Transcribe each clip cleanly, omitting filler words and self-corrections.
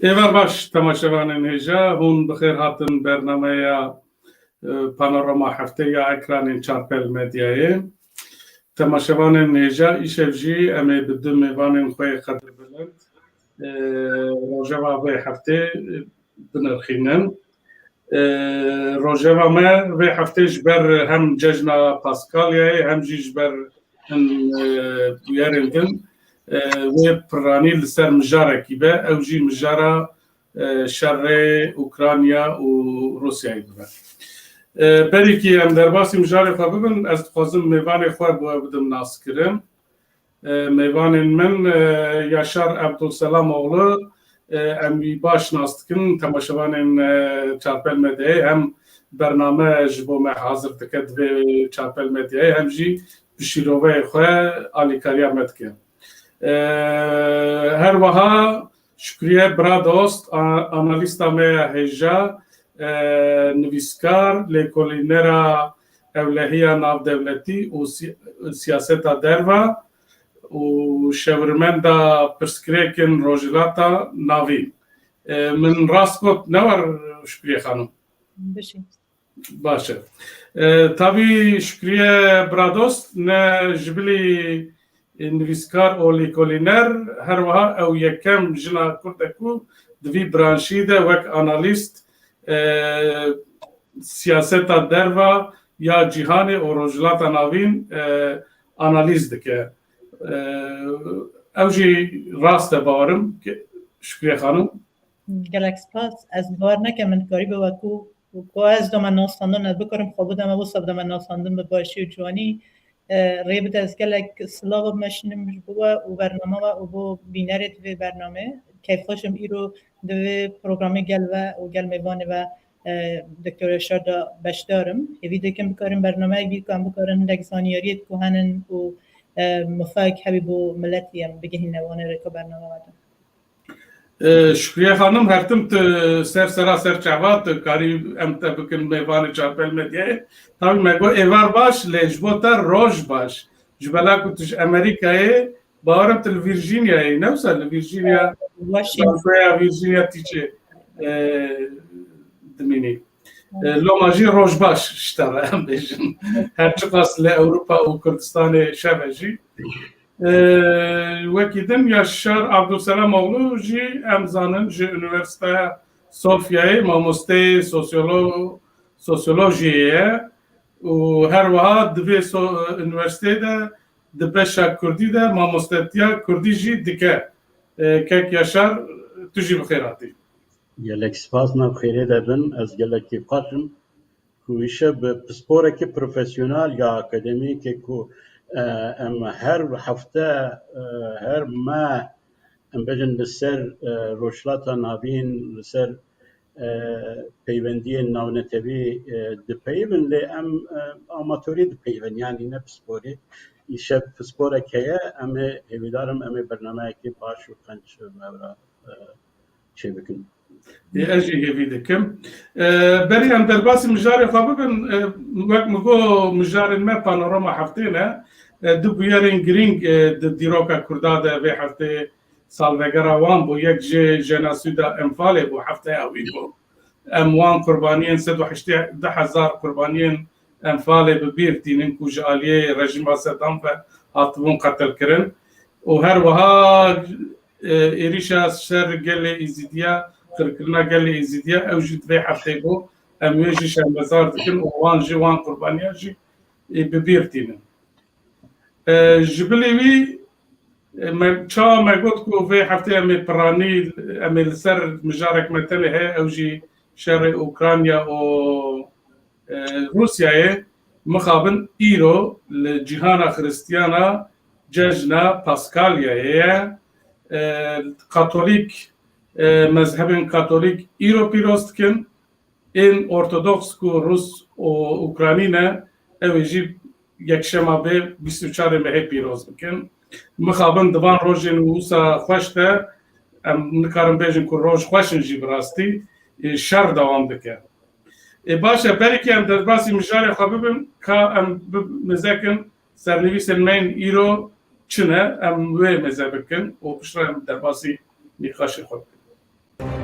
Evar baş temaşevanên hêja hûn bi xêr hatin bernameya panorama hefteya ekranên Çarpel Medyayê. Temaşevanên hêja îşev jî em ê bi du mêvanên xwe qedir bilind rojeva vê heftê binirxînin. Rojeva me vê heftê ji ber hem cejna Paskalyayê hem jî ji ber bûyerên din wê piranî li ser mijarekî be, ew jî mijara şerrê Ukrayna û Rusyayê bibe. Berîkî em derbasî mijarê xwe bibin, ez dixwazim mêvanê xwe bo ew bidim naskirin. Mêvanên min Yaşar Ebdulselamoğlu em wî baş nas dikin temaşevanên Çarpel Medyayê hem bername ji bo me hazir dike divê Çarpel Medyayê hem jî bi şîroveyê xwe alîkariya me dike. Her wiha şükriye bira dost analîsta me ya hêja nivîskar lêkolînera ewlehiya navdewletî û siyaseta derve û şewirmenda pirsgirêkên Rojhilata Navîn. Min rast got ne war Şükriye xanım? Baş e. Tabii Şükriye bira dost ne ji bilî nivîskar û lêkolîner her wiha ew yekem jina Kurdek û di vî branşî de wek analîst siyaseta derve ya cîhanê û Rojhilata Navîn analîz dike. Ew jî rast e bawerim Şükriye xanım. Gelek spas. Ez bawer nekim min dikarî bi wekû ku ez doma nasandin ez bikarim xwe bidim wisa doma nasandin bi başî û ciwanî rê bide ez gelek silav meşinim ji bo we û bername we û bo bînerê divê bername keyfxweşim îro divê programê gel ve û gel mêvanê ve Dr. Yaşar da beşdarim. Hêvî dikim bikarim bernameyek bîkan bikarin hindek zaniyariyê ku henin û mufek hebî bo milletî em bigihîne wanê rêka bername we de. Şükriye xanım hertim ser seraser çavat karî em te bikin mêvanê Çarpel Medyayê. Tabii me got êvar baş lê ji bo te roj baş. Ji bela ku tu ji Amerîkayê bawerim tu li Virginiayê ne wisa li Virginia Dalgoya Virginia tîçê dimînî. Loma jî roj baş ji te re em bêjin. Her çi qas li Ewropa û Kurdistanê şeve jî. Wekî din Yaşar Ebdulselamoğlu jî em zanin ji Üniversiteya Sofyayê mamosteyê sosyolojiyê ye û her wiha divê üniversiteyê de di beşa Kurdî de mamostetiya Kurdî jî dike. Kek Yaşar tu jî bi xêr hatî. Gelek spas navxêrê de bin ez gelekî xweşim ku îşev bi pisporekî profesyonel ya akademîkê ku em her hefte her me em bêjin li ser Rojhilata Navîn li ser peywendiyên navnetewî dipeyivin lê em amatörî dipeyivin yanî ne pisporî. İşev pisporek heye em ê hêvîdarim em ê bernameyekî baş û qenc me ra çê bikin. Ez jî hêvî dikim. Berî em derbasî mijarê xwe bibin wek min got mijarên me panorama heftê ne du bûyerên girîng di dîroka Kurda de vê heftê salvegera wan bû yek jê jenosîda Enfalê bû hefteya wî bû. Em wan qurbaniyên 180,000 qurbaniyên Enfalê bi bîr tînin ku ji aliyê rejîma Sedam ve hatibûn qetilkirin û her wiha êrişa ser gelê Êzidiya qirkirina gelê Êzidiya ew jî divê heftê bû em wê jî şermezar dikin û wan jî wan qurbaniyan jî bi bîr tînin. Ji bilî wî çawa me got ku vê heftê em ê piranî em ê li ser mijarek me tenê heye ew jî şerê Ukrayna û Rusyayê mixabin îro li cîhana xristiyana cejna Paskalyayê ye. Katolîk mezhebên Katolîk îro pîroz dikin. Ên Ortodoks ku Rus û Ukraynî ne ew ê jî yekşema bê 24 mehê pîroz bikin. Mixabin divan rojên wisa xweş de em nikarin bêjin ku roj xweşin jî bi rastî şer dewam dike. Baş e berîkî em derbasî mijarê xwe bibin ka em bimezekin sernivîsên me yên îro çi ne em wê meze bikin û piştre em derbasî nîqaşê xwe bikin.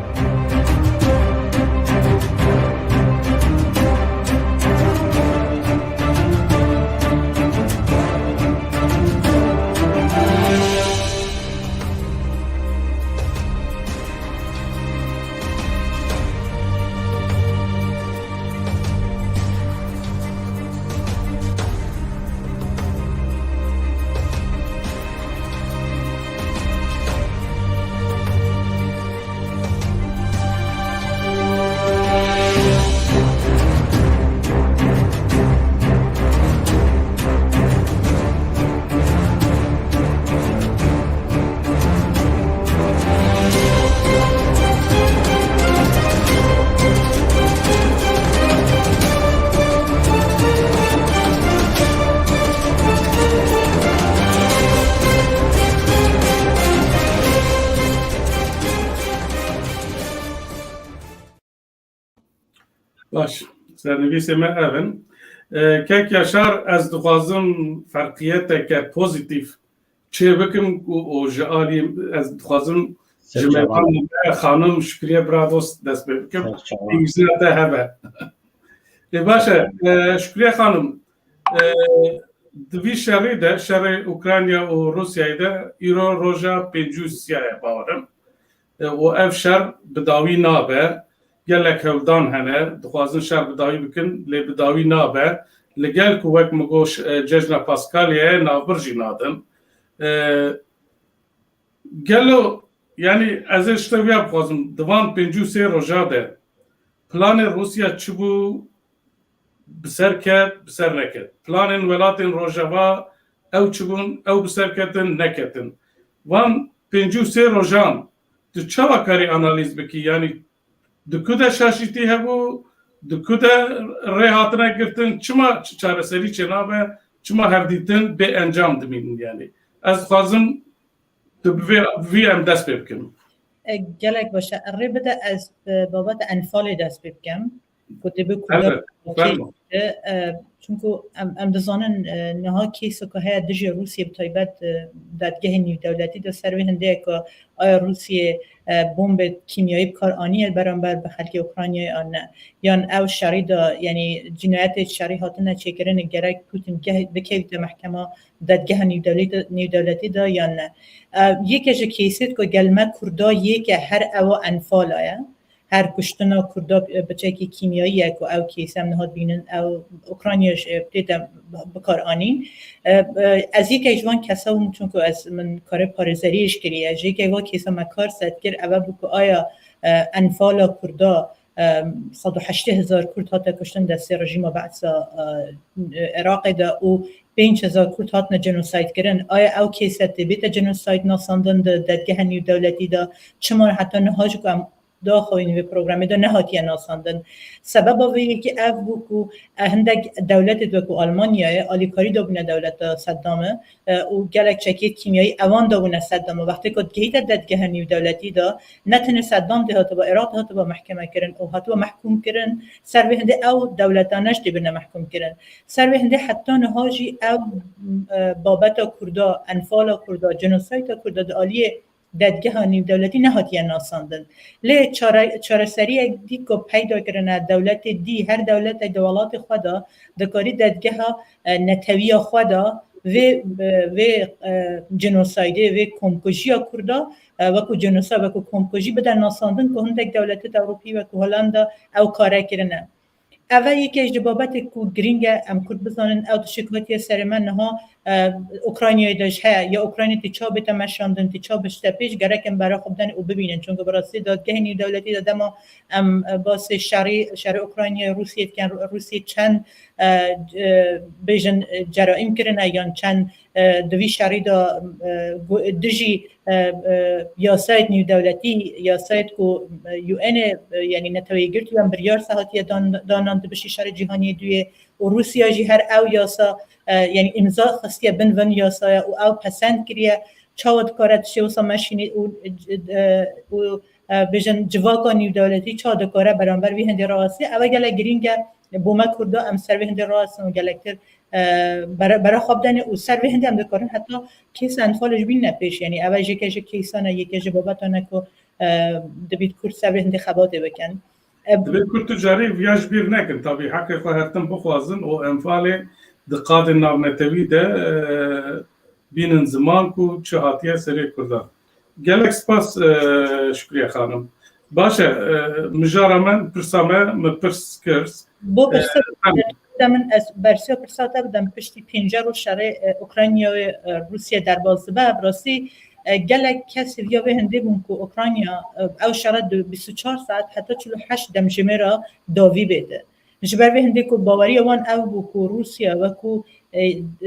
سرنویس ما اون که کشار از دخوازم فرقیت که پوزیتیف چه بکم و جالی از دخوازم جمعان خانم شکریه برادوست دست بکم ایزنه هبه باشه شکریه خانم دوی شهری ده شهر اوکراینیا و روسیه ده ایرو روژا 53 باورم و اف شهر بداوی نابه گلک هودان هنه دخوازن شهر بداوی بکن لی بداوی نابه لگل که وقت مگوش ججن پاسکالیه نابرجی نادن گلو یعنی از اشتویا بخوازم دوان 53 روژا ده پلان روسیا چی بو بسر کرد بسر نکرد پلان ولاتین روژاوا او چبون او بسر کردن نکردن وان 53 روژان تو چوا کاری انالیز بکی یعنی دو کده شاشیتی هبو دو کده ریحاتنا گرتن چما چاره سری چنابه چما هفدیتن به انجام دمین یعنی از خوازم تو وی ام دست بکنم گلک باشه ری بده از بابت انفال دست بکنم کده به چونکو ام دزانن نها کیسو که های دژ روسیه بتایبت دادگاه نیو دولتی دا سروی هنده که آیا روسیه بمب کیمیایی بکار آنیه برانبر به خلق اوکراینیا آن نه یان او شری دا یعنی جنایت شری هاتنه چکرن گرک پوتین بکیوی دا محکمه دادگاه نیو دولتی دا یا نه یکی جا کیسید که گلمه کردا یکی هر او انفال آیا هر کشتنا کردا بچه که کیمیایی که او کیسه هم نهاد بینن او اوکراینیاش بتیده بکار آنین از یک ایجوان کسا هم چون که از من کار پارزریش کری از یک ایجوان کسا مکار سد کر او بکو آیا انفال کردا 180,000 کرد هاتا کشتن دسته رژیم بعثا عراق دا و 5,000 کرد هاتنا جنوساید کرن آیا او کیسه بیت جنوساید ناساندن دادگاه نیو دولتی دا چما حتی نهاج که داخل و پروگرامی دا نهاتی ناساندن سبب آویی که اف بوکو هندک دولت دوکو آلمانیای آلیکاری دابونه دولت صدامه و گلک چکیت کیمیایی اوان دابونه صدامه وقتی که گیت دادگاه نیو دولتی دا نتن صدام ده هاتو با عراق هاتو با محکمه کرن او هاتو محکوم کرن سر به هنده او دولتانش دی بنا محکوم کرن سر به هنده حتی نهاجی او بابت کردا انفال کردا جنوساید کردا دالیه دادگاه نیو دولتی نهاتی ناساندن لی چاره سری دیگه پیدا کردن دولت دی هر دولت دولت خدا دکاری دادگاه نتوی خدا و جنوسایده و کمکشی کردا و کو جنوساید و کو کمکشی بدن ناساندن که هندک دولت اروپی و که هلند او کاره کردن اول یکی از جوابات کو گرینگ ام کرد بزنن او شکایتی سر من ها اوکراینیای داش ها یا اوکراینی تیچا بت مشاندن تیچا بشتپیش گرکم برای خوبدن او ببینن چون که براستی دادگاه نیو دولتی دادم ام باس شری اوکراینیا روسیه چند بیژن جرایم کردن یا چند دوی شری دا دژی یا سایت نیو دولتی یا سایت کو یو ان یعنی نتوی گرت و بریار ساعتی دانند بشی شر جهانی دوی و روسیه جی هر او یاسا یعنی امضا خاصیه بن یاسا او پسند کریه چاود کارت شوسا ماشینی و بیژن جواکا نیو دولتی چاود کاره برانبر وی هندی راسی او گله گرینگ بوما کردا ام سر هندی راس و گلکتر برای خوابدن او سر هندی ام دکارن حتی کیس انفالش بین نپیش یعنی اول جکش کیسانه یکیش باباتانه که دبیت کرد سر هندی خباته بکن دبیت کرد تجاری ویاج بیر نکن طبعی حقی خواهرتن بخوازن و انفال دقات ناونتوی ده بینن زمان کو چه هاتیه سری کردن گلک سپاس شکریه خانم باشه مجاره من پرسامه مپرس کرس بو من از برسیا پرساته بدم پشتی پنجه رو شرع اوکراینیا و روسیه در بازده براستی گلک کسی ویا به هنده بون که اوکراینیا او شرع 24 ساعت حتی 48 دمجمه را داوی بده جبر به هنده که باوری اوان او بو که روسیه و که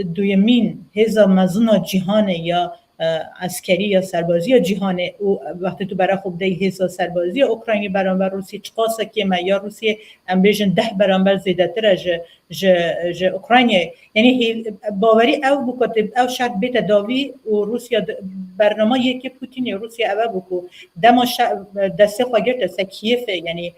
دویمین هزا مزنا جهانه یا عسکری یا سربازی یا جهانه و وقتی تو برای خوب ده هزا سربازی یا اوکراینی برانبر روسیه چقاسه که ما یا روسیه امریجن 10 برانبر زیده تر جه اوکراینی یعنی باوری او بکتب او شرط بیت داوی و روسیه برنامه یکی پوتین یا روسیه او بکو دما دسته خواهگرد سه کیف یعنی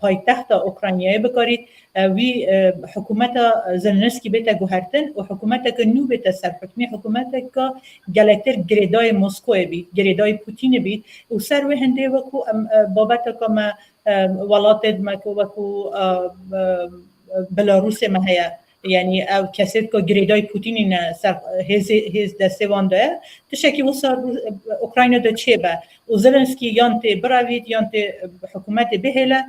پایتخت اوکراینیایی بکارید وی حکومت زلنسکی بیت گوهرتن و حکومت که نو بیت سرحکمی حکومت که گلکتر گریدای مسکو بی گریدای پوتین بی و سر و هنده وکو بابت که ما ولات وکو بلاروس ما هیا یعنی او کسی که گریدای پوتینی نه سر هیز دسته وانده تشکی وصل اوکراین ده چه با و زلنسکی یانت براوید یانت حکومت بهله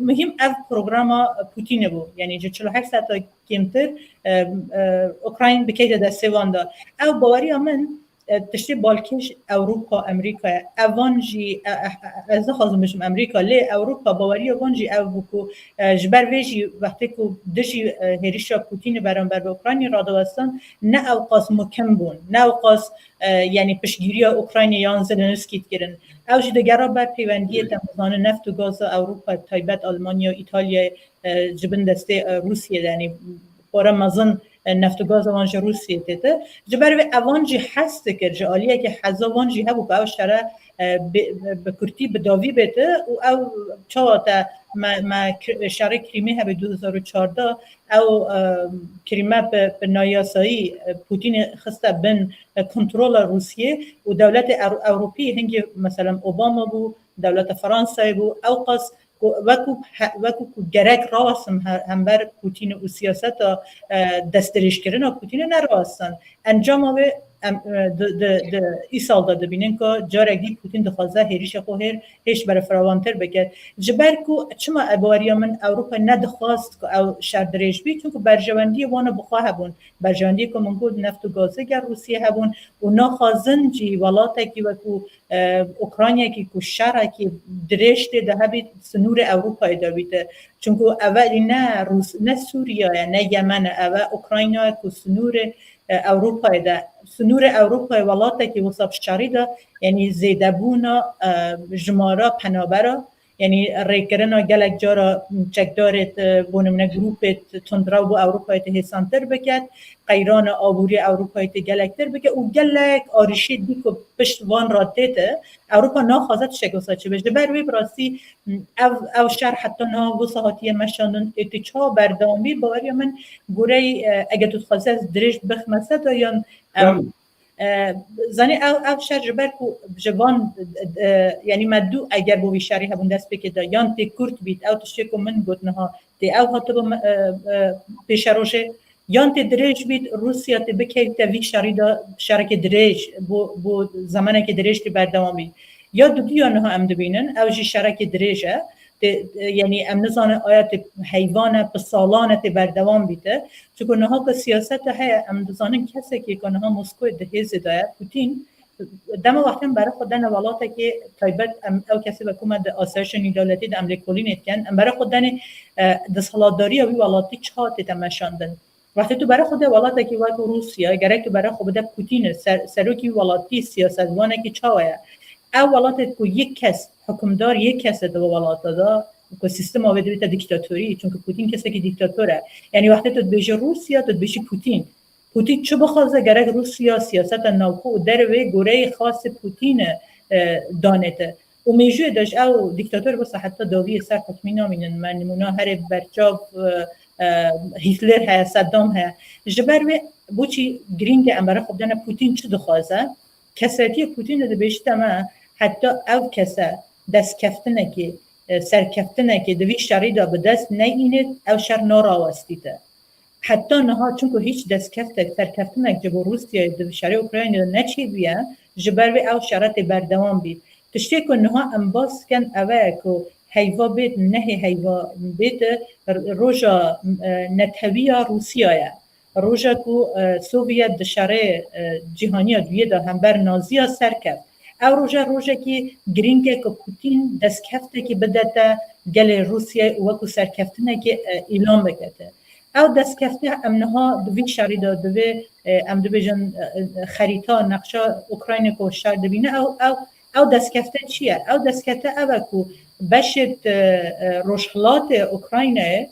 مهم او پروگرام پوتین بود یعنی 48 ساعت کمتر اوکراین بکیده دسته وانده او باوری من تشتی بالکش اروپا امریکا اوانجی از خواستم بشم امریکا لی اروپا باوری اوانجی او بکو جبر ویجی وقتی که دشی هریشا پوتین برانبر به اوکراین را دوستن نه اوقاس مکم بون نه اوقاس یعنی پشگیری اوکراین یان زلنسکی تگرن اوجی دگرا بر پیوندی تمزان نفت و گاز اروپا تایبت آلمانیا و ایتالیا جبن دسته روسیه یعنی برای مزن نفت و گاز وانج روسیه تیته جبر و اوانجی هست که جالیه که حزا وانجی هبو باو شرا به کرتی به داوی بده و او چاواتا ما شرع کریمی ها به 2014 او کریمه به نایاسایی پوتین خسته بین کنترل روسیه و دولت اروپی هنگی مثلا اوباما بو دولت فرانسه بو او قصد وکو گرک راستم هم بر پوتین و سیاست دستریش کردن و پوتین نراستن انجام او ای سال داده بینن که جارک دی پوتین دخوازه هریش خوهر هیچ برای فراوانتر بکرد جبر که چما ابواریا من اروپا ندخواست که او شردریش بید چون که برجواندی وانا بخواه هبون برجواندی که من گود نفت و گازه گر روسیه هبون و ناخازن جی ولاته که وکو اوکراینیا که شهر که درشت ده هبید سنور اروپا دابیده چون که اولی نه سوریا نه یمن اول اوکراینیا که سنور اروپا ده سنور اروپا ولاته که وصف شری ده یعنی زیده بونا جمارا پنابرا یعنی ریکرنا گلک جارا چکدارت بونمونه گروپت تندراو بو اروپا ته سانتر بکد قیران آبوری اروپا ته گلکتر بکد و گلک آریشی دیکو پشت وان راتته اروپا ناخوازت شکوسا چه بشه بر وی براسی او شهر حتی نا وصحاتی مشاندن اتچا بردامی باوری من گوری اگه تو خواسته از درشت بخمسه دا یا زنی او شهر جبر کو جوان یعنی مدو اگر بو شهری هبون دست بکده یان تی کورت بیت او تشتی کو من گوتنه ها تی او هاتو پیش روشه یان تی دریج بیت روسیا تی بکی تا وی شهری دا شهر که دریج بو زمانه که دریج تی بردوام بید یا دو دیانه ها ام دبینن او جی شهر که دریجه یعنی ام نزانه آیت حیوانه بسالانه تی بردوام بیده چون نها که سیاست های ام نزانه کسی که کنها مسکو دهیز دایه پوتین دم وقتی برای خودن ولاته که تایبت او کسی بکومه ده آسایش نیدالتی ده امریکولی نیتکن برای خودن ده سالاداری اوی ولاتی چهاتی تمشاندن وقتی تو برای خود ولاته که وقت روسیه گره تو برای خود پوتین سروکی ولاتی سیاستوانه که چاوه او ولاته که یک کس حکمدار یک کس ده ولاته ده که سیستم آویده بیتا دیکتاتوری چون که پوتین کسی که دیکتاتوره یعنی وقتی تو بیشه روسیه تو بیشه پوتین چه بخوازه گره روسیا سیاست نوخو و در وی گوره خاص پوتین دانته و میجوی داشت او دیکتاتور بسه حتی داوی سر حکمی نامینن من نمونه هر برچاو هیتلر ها صدام ها جبر وی بوچی گرینگ امبره خودن پوتین چه دخوازه کساتی پوتین ده بیشتر ما حتی او کسا دست کفتنه که سرکفتنه که دوی شری دا به دست نگینید او شر ناراوستیده حتی نها چون که هیچ دستکفته سرکفتنه که با روسیه دو شری اوکراین نچی بیه جبر و او شرط بردوام بید تشتی که نها انباس کن اوه که حیوا بید نه حیوا بید روژا نتویا روسیه روژا که سوویت دشاره جهانی دویه دا هم بر نازی سرکفت او روژا که گرینگه که پوتین دستکفته که بدته گل روسیه و که سرکفتنه که اعلام بکته او دست کفته امنها دوی شری دا دوی ام دو بیجن خریطا نقشا اوکراین که شر دبینه او دست کفته چیه؟ او دست کفته اوه که بشت روشخلات اوکراین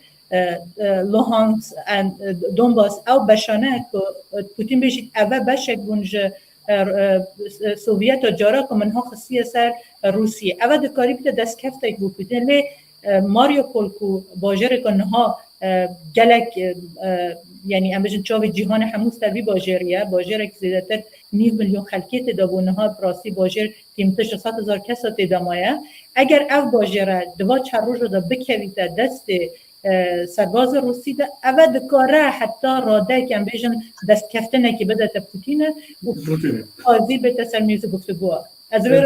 لوهانس دونباس او بشانه که پوتین بیشید اوه بشت گونج سوویت و جارا که منها خصیه سر روسیه اوه دکاری بیده دست کفته که پوتین لی ماریوپول که باجر که نها gelek yani ام بجن چاوی جهان هموز تبی باجریه باجر که زیادتر 9 میلیون خلکی تدابونه ها براسی باجر قیمتش 100,000 کس تدامایه اگر او باجره دوا چهار روز رو بکویت دست سرباز روسی ده اول کاره حتی راده که ام بجن دست کفتنه که بده تا پوتینه قاضی به تسلمیز گفتگوه از روی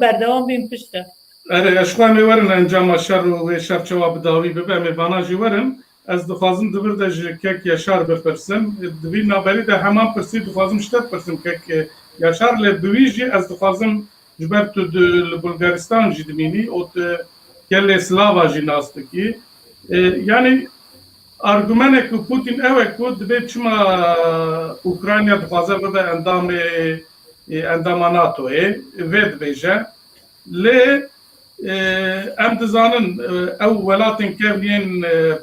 بردوام بیم پشته اره اشخوان ورن انجام شر و شر جواب داوی ببه میوانا ورن از دخوازم دبر ده کک یاشار بپرسم دوی نابری ده همان پرسی دخوازم شتر پرسم کک یاشار لبویجی از دخوازم جبر تو بلغارستان جی دمینی او گل سلاوا جی ناستکی yani argümanı ki Putin evet ku dibê çima Ukrayna dixwaze bibe endama NATOyê vê dibêje lê em dizanin ew welatên kevniyên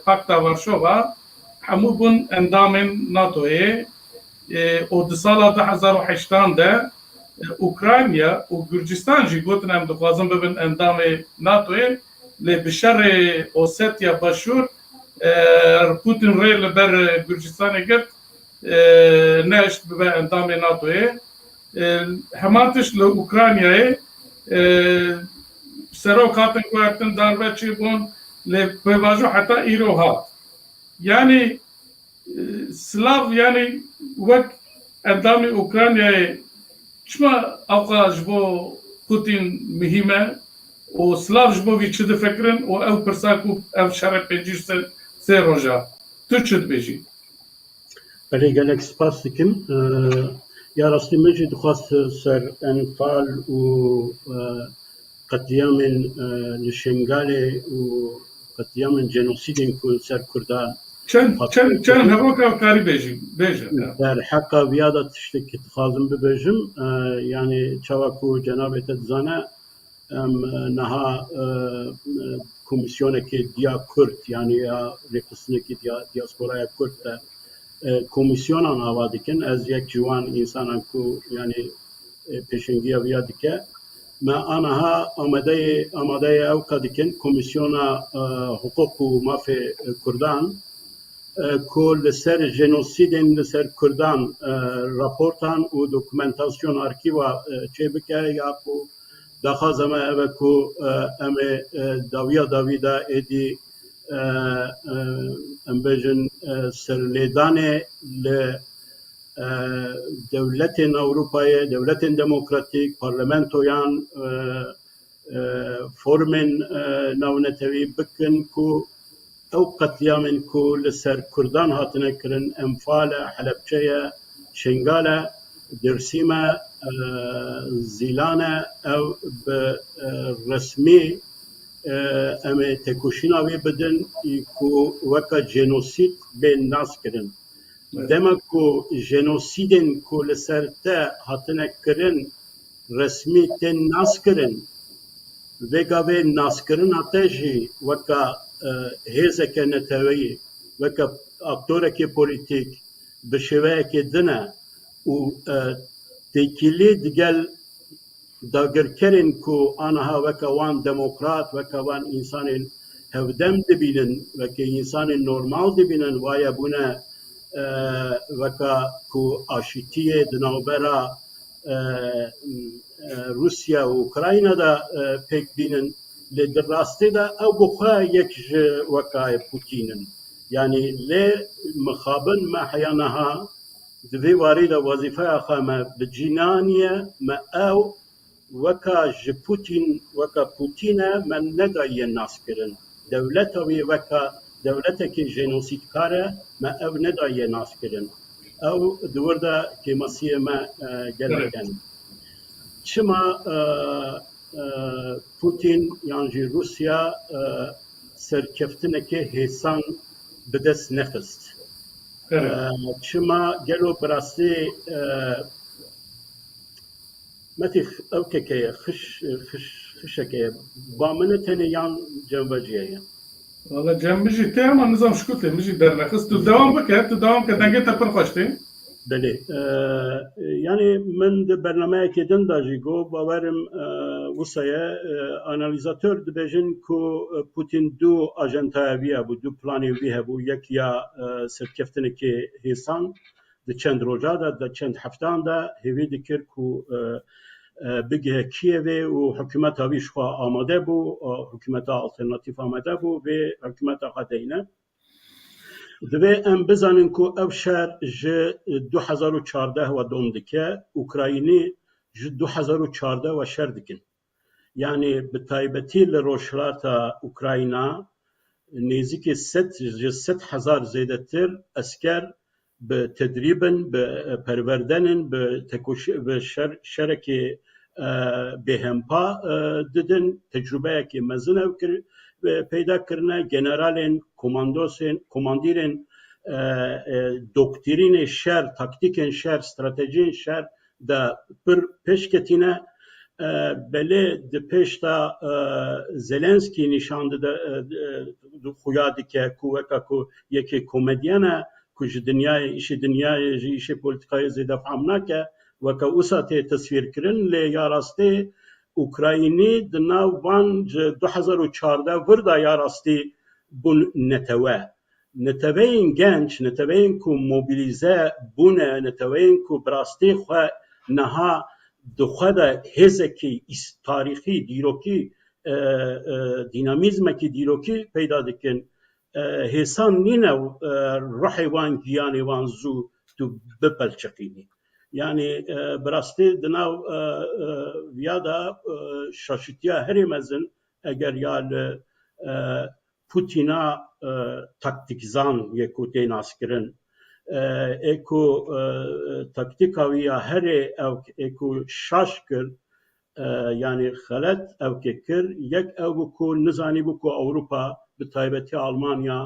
Pakta Varşova hemû bûn endamên NATOyê û di sala 2008 de Ukrayna û Gürcistan jî gotin em dixwazin bibin endamê NATOyê lê bi şerê Osetya Başûr Putin rê li ber Gürcistanê girt neişt bibe endamê NATOyê heman tişt li Ukraynayê serok hatin guhertin darbe çîbûn lê pêvajo heta îro hat yani Slav yani wek endamê Ukraynayê çima awqa ji bo Putin mihîm e û Slav ji bo vî çi difikirin û ew pirsa ku ev şerê pêncî sê roja tu çi dibêjî Belê gelek spas dikim ya rastî min jî dixwast ser enfal û qetiyamên li Şengalê û qetiyamên genosîdên ku ser Kurdan çend hevoka karî bêjî bêje der heqa viya da tiştekî dixwazim bibêjim yani çawa ku cenabê te dizane em niha komisyonekê Diya Kurd yani ya rêxistinekî diasporaya Kurd de komisyonan ava dikin ez yek ji wan însanan ku yani pêşengiya viya dike me aniha amadeyê ew ka dikin komisyona hukuk û mafê Kurdan ku li ser jenosîdên li ser Kurdan raportan û dokumentasyon arkîva çêbike ya ku daxwaza me ev e ku em ê dawiya dawî de êdî em bêjin serlêdanê li dewletên Ewropayê, dewletên demokratîk, parlamentoyan, formên navnetewî bikin ku ew qetiyamên ku li ser Kurdan hatine kirin Enfalê, Helepçeyê, Şengalê, Dêrsimê, Zîlanê ew bi resmî em ê têkoşîna wê bidin ku weka genosîd bên nas kirin. Demek ku jenosîdên ku li ser te hatine kirin resmî tên nas kirin vêga vê naskirina te jî weka hêzeke neteweyî weka aktorekê polîtîk bi şêweyekê dine û têkilî digel dagirkerên ku aniha weka wan demokrat weka wan însanên hevdem dibînin wekî însanên normal dibînin waya bûne weka ku aşîtiyê di navbera Rusya û Ukrayna da pêk bînin lê di rastî de ew bi xwe yek ji wekayê Putînin yani lê mixabin me heya niha di vê warî de wezîfeya xwe me bicînaniye me ew weka ji Putin weka Putîne me nedayiye naskirin dewleta wê weka dewletekî jenosîdkar e me ew nedayiye naskirin ew di wir de kêmasiyê me gelek çima Putin yan jî Rusya serkeftinekê hêsan bi dest nexist çima gelo bi rastî metî ew kekeye xişekeye ba min e tenê yan cemveciye ye Valla cem bijî tê ama nizam şikûtê mijî dernexist tu devam bike tu devam ke dengê te pir xweş tê بله yani من de برنامه کدن داجی گو باورم وسایه analizatör dibêjin ku Putin du ajentayavî hebû du planê wî hebû yek ya serkeftinekê hêsan di çend roja da di çend heftan da hêvî dikir ku bigihe Kievê û hikûmeta wî ji xwe amade bû hikûmeta alternatîv amade bû vê hikûmeta xwe deyne divê em bizanin ku ev şer ji 2014 ve dom dike Ukraynî ji 2014 ve şer dikin yani bi taybetî li rojhilata Ukrayna nêzîkî 100,000 zêdetir esker bi tedrîbin bi perverdenin bi şerekê bêhempa didin tecrübeyekî mezin ev kir peyda kirine generalên komandîrên doktrînê şer taktîkên şer stratejiyên şer de pir pêşketîne belê di pêş da Zelenskî nîşan dide xuya dike ku weka ku yekê komedyen e ku ji dinyayê îşê dinyayê jî îşê polîtikayê zêde fehm nake weka wisa tê tesvîr kirin lê ya rastî Ukraynî di nav van ji 2014 vir da ya rastî bûn netewe neteweyên genç neteweyên ku mobilîze bûne neteweyên ku bi rastî xwe niha dixwe de hêzekî tarîxî dîrokî dînamîzmekî dîrokî peyda dikin hêsan nîne rihê wan giyanê wan zû tu bipelçiqînî yani bi rastî di nav viya da şaşîtiya herî mezin eger ya li Putina taktikzan yê ku tê naskirin êku taktika wî ya herê ew êku şaş kir yani xelet ew kê kir yek ew bû ku nizanî bû ku Ewropa bi taybetî Almanya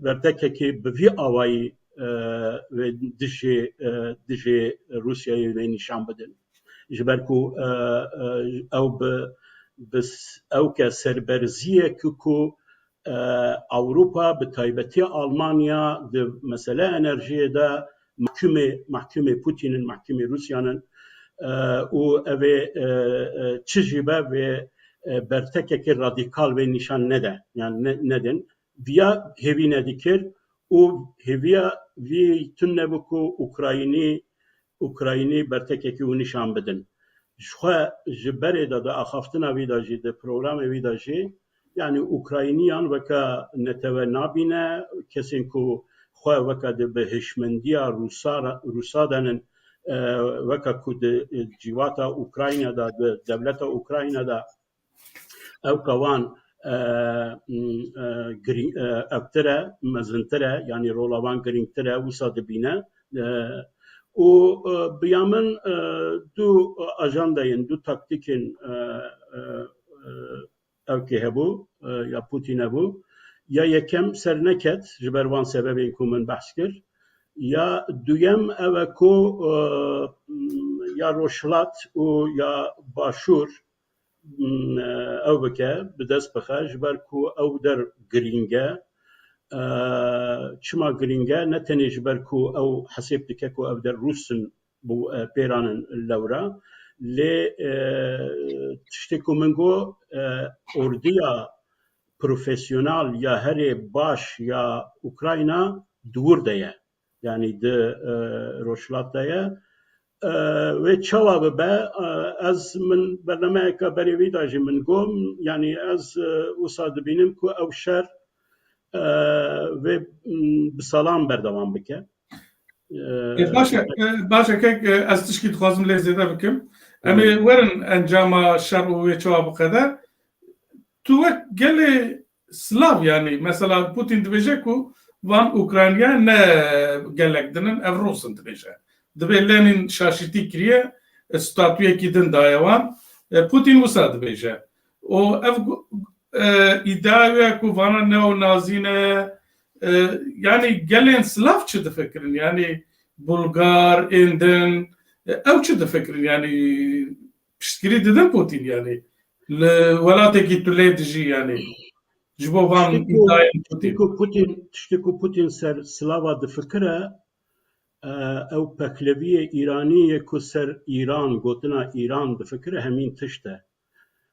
berdekekê bi vî awayî ve dijî Rusyayê vê nîşan bidin ji ber ku ew bi ew ke serberziyekî ku Ewropa bi taybetî Almanya di mesele enerjiyê de mahkûmê Putin'in mahkûmê Rusya'nın û ev ê çi jî be vê bertekekî radîkal vê nîşan nede yani nedin viya hêvî nedikir û hêviya vî tune nebû ku Ukraynî bertekekî û nîşan bidin ji xwe ji berê de axaftina wî de jî di programê wî de jî yani Ukrayniyan weka netewe nabîne kesên ku xwe weka bi hişmendiya Rûsa denin weka ku di cîvata Ukrayna da di devleta Ukrayna da ew wan evtir e mezintir e yani rola wan girîngtir e wisa dibîne û biya min du ajandayên du taktîkên evkê hebû ya Putin hebû ya yekem serneket ji ber wan sebebên ku min behs kir ya duyem ew e ku ya rojhilat û ya başûr ew bike bi dest bixe ji ber ku ew der girîng e çima girîng e ne tenê ji ber ku ew hesêb dike ku ew der Rûsın bu pêranin lewra lê tiştê ku min got orduya profesyonel ya herê baş ya Ukrayna dûr de ye yani di rojhilat de ye ve çawa bibe ez min bernameyeka berê wî da jî min got yani ez wisa dibînim ku ew şer ve bi salan berdewam bike Başa kek ez tişkî dixwazim lê zêde bikim em ê werin encama şer û wê çawa biqede tu wek gelê Slav yani mesela Putin dibêje ku van Ukrayniyan ne gelek dinin ev Rûsın dibêje dibê Lenin şaşîtî kiriye statûyekî din daye wan Putin wisa dibêje û ev îddia ku vana neonazî ne yani gelên Slav çi difikirin yani Bulgar êndin ew çi difikirin yani piştgirî didin Putin yani li welatekî tu lê dijî yani ji bo van îddiayên Putin tiştê ku Putin ser Slava difikire او پکلوی ایرانی کو سر ایران گوتنا ایران بفکر همین تشته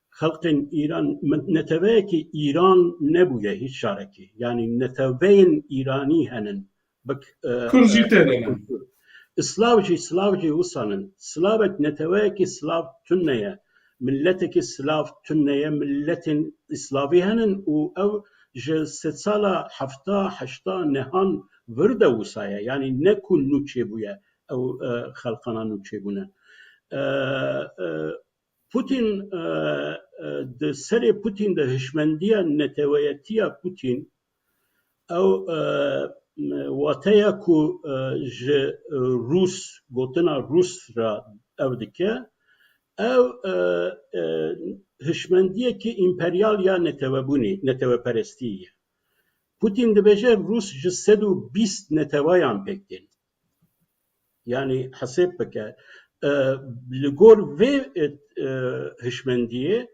خلق ایران نتوه که ایران نبوده هیچ شارکی یعنی نتوه ایرانی هنن بک كرجي تاني سلاوجي وصلن سلاوك نتوه که سلاو تنية ملتك سلاف تنية ملت اسلاوي هنن او ستسالا حفتا حشتا نهان ورده وسايا يعني نكون نوچه بويا او خلقنا نوچه بونا بوتين د سري بوتين د هشمندية نتويتية بوتين او واتيا كو روس قوتنا روس را او دكا او هشمندية كي امبريال يا نتوابوني نتوابرستية بوتين دبجه روس جسدو 20 نتوايان بكتين يعني حسب بك لغور في هشمندية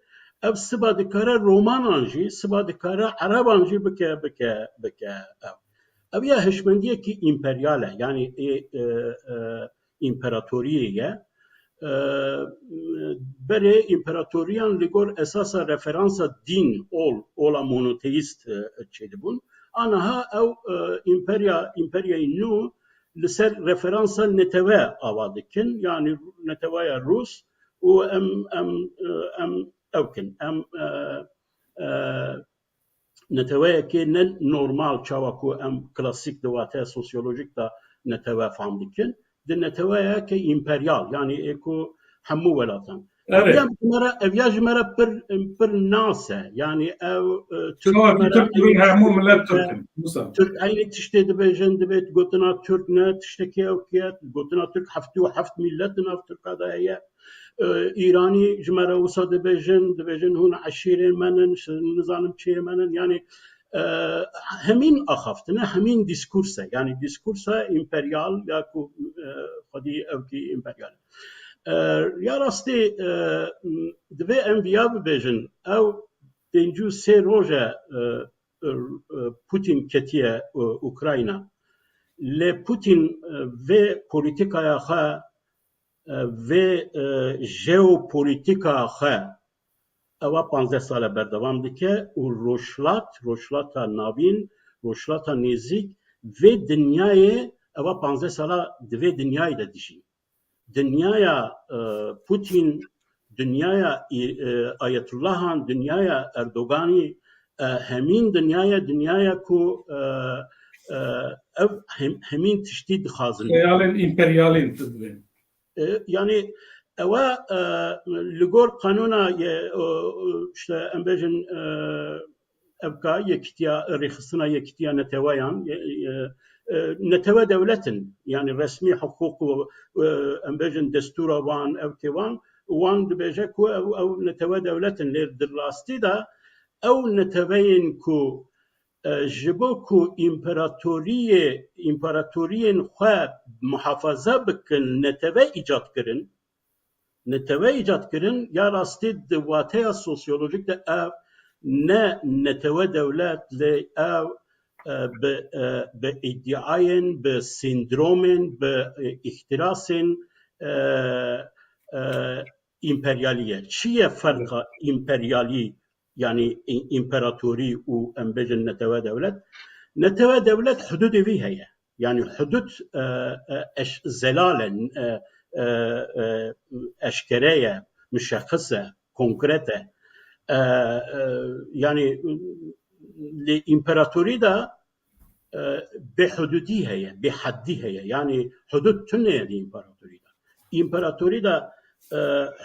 او سبا دكارا رومانانجي سبا دكارا عربانجي بك او يا هشمندية كي امبريالة يعني امبراطورية برای امپراتوریان لگور اساسا رفرانسا دین اولا مونوتئیست چیده بون آنها او امپریا نو لسر رفرانسا نتوه آوادکن یعنی نتوه روس و ام اوکن ام نتوه که نه نورمال چاوکو ام کلاسیک دواته سوسیولوژیک دا نتوه فهمدکن د نتوه که امپریال یعنی اکو همو ولاتن اویاج مرا پر ناسه یعنی او ترک همو ملت ترک اینی تشته دبیجن دبیت گوتنا ترک نه تشته که او کیت گوتنا ترک 77 ملت ناف ترکا دا هیا ایرانی جمرا وسا دبیجن هون عشیره منن نظام چیه منن یعنی همین اخافتنه همین دیسکورسه یعنی دیسکورسه امپریال یا کو خودی او کی امپریال یا راستی دوی انویا ببیجن او دنجو سه روژه پوتین کتیه اوکراینا لی پوتین و پولیتیکای خواه و ژئوپولیتیکای خواه اوا 15 سال بردوام دکه و روشلات نابین روشلات نزیک و دنیای اوا 15 سال دوی دنیای دا دیشی دنیای پوتین دنیای آیت اللهان دنیای اردوغانی همین دنیای کو همین تشدید خازن امپریالین تدوین yani eva ligor kanuna işte embejin evka yektiya rixsına yektiya netevayan neteva devletin yani resmi hukuku embejin destura van evkevan van dibece ku ev neteva devletin ler dirlasti da ev netevayin ku jibo ku imparatoriyen xwe muhafaza bikin neteve icat kirin ya rastî di wateya sosyolojik de ev ne neteve devlet li ev bi iddiayên bi sindromên bi ihtirasên imperyaliye çiye farka imperyalî yani imparatori û em bêjin neteve devlet hududê wî heye yani hudud zelalen eşkereye müşekhise konkrete yani li imparatori da be hududi heye be haddi heye yani hudud tüneye li imparatori da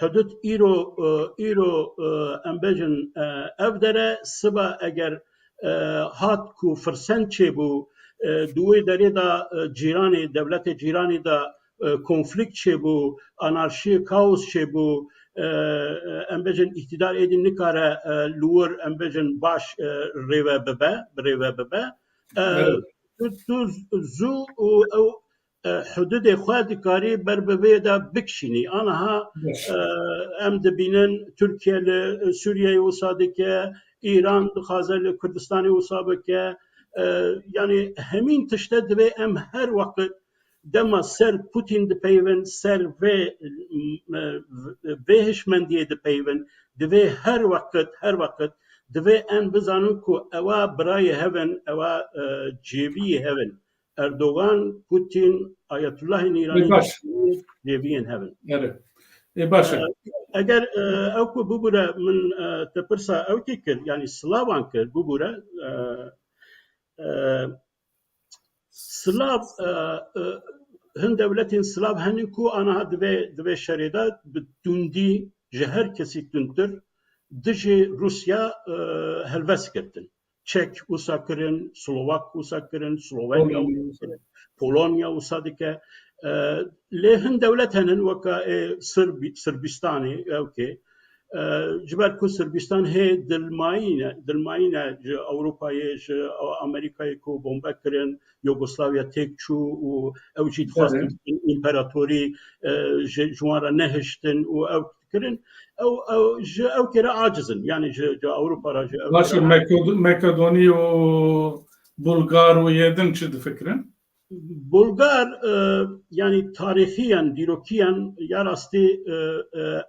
hudud îro em bêjin ev dere siba eger hat ku firsend çêbû دوی دری دا جیرانی دولت جیرانی دا konflikt çebû anarşi kaos çebû em bêjin iktidar êdî nikare li wir em bêjin baş rêve bibe tu zû û ew hududê xwe dikarî ber bi vê de bikişînî aniha em dibînin Tirkiye li Sûriyeyê wisa dike İran dixwaze li Kurdistanê wisa bike yani hemîn tişte divê em her waqt دما سر پوتین دپیون سر و هشمندی دپیون دوی هر وقت دوی ان بزانن کو اوا برای هون اوا جیبی هون اردوغان پوتین آیت الله ایرانی جیبی هون باشه اگر او کو ببوره من تپرسا او کی کر یعنی سلاوان کر ببوره سلاف هند دولتین سلاف هنی کو آنها دوی شریدات بتوندی جهر کسی تونتر دجی روسیا هلوس کردن چک وسا کرن سلوواک وسا کرن سلوونیا پولونیا وسا دکه لهن دولت هنن وكا سربستاني اوكي جبال كو سربستان هي دلماينه اوروبا امريكا كو بومبكرن يوغوسلافيا تيكشو او جيت خاص امبراطوري جوارا نهشتن او كرن او كرا عاجزن يعني اوروبا راجع باش مقدوني وبلغار ويدن شد فكرن بلغار yani tarihiyen, dirokiyen yarasti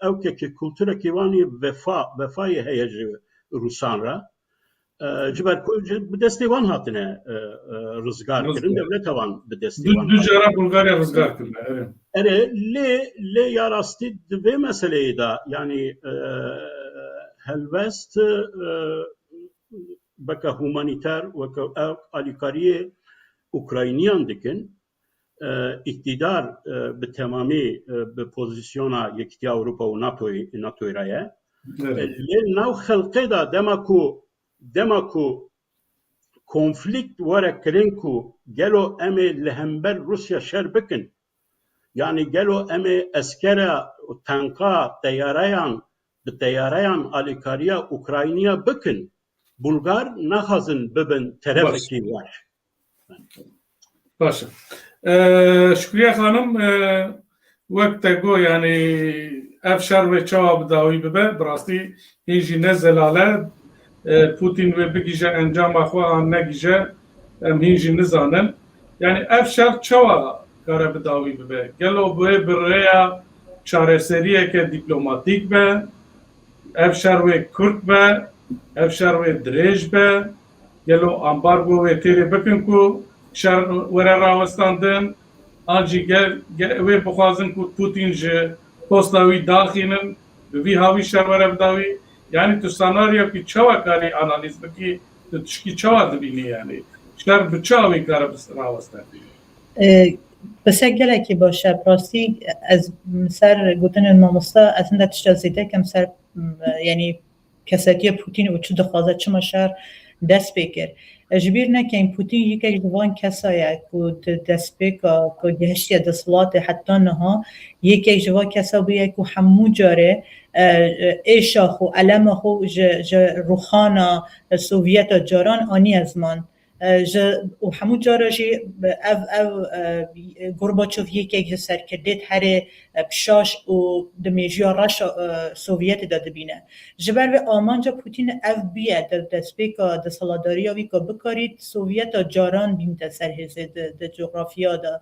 evkeki kültüre kivani vefayı heyeci Rusanra. Ciber desti van hatine rızgar kirin devlet avan desti van. Dücara Bulgarya rızgar kirin. Evet. Le yarasti ve meseleyi da yani helvest baka humaniter ve alikariye Ukrayniyan dikin iktidar به تمامی به پوزیشن یکتی اروپا و ناتو رایه نو خلقه دا دماکو konflikt وره کرن کو گلو امی لهمبر روسیا شر بکن yani gelo emi eskere tanka teyarayan alikariya Ukrayniya bıkın Bulgar nahazın bibin terefeki var. Başa. Şükriye Hanım vekte go yani efşar ve çavab davi bibe brasti hinji ne zelale Putin ve bigije encam axwa ne gije em hinji nizanen yani efşar çava kare bi davi bibe gelo bu biraya çareseriye ke diplomatik be efşar ve Kürt be efşar ve Drej be gelo ambargo ve tere bekin ku شر وره راوستاندن آنجی وی بخوازن که پوتین جه پستاوی داخینن وی هاوی شر وره بداوی یعنی تو سناریو که چوا کاری آنالیز بکی تو تشکی چوا دبینی یعنی شر بچاوی کار راوستن بس گله که باشه براستی از سر گوتن ماموستا اصلا تشتازیده کم سر یعنی کساتی پوتین و چه دخوازه چه مشار دست بکر اجبیر نکن پوتین یکی جوان کسایه که دست بکر که گهشتی دستلات حتی نها یکی جوان کسا بیه که همو جاره ایشا خو علم خو روخانا سوویت جاران آنی از من و همو جاره جی او گورباچوف یکی سرکردید هر پشاش و دمیجیا راش سوویت داده بینه جبر و آمانجا پوتین او بیه دست بکا دستالاداری آوی که بکارید سوویت جاران بینت سرهزه ده جغرافیا ده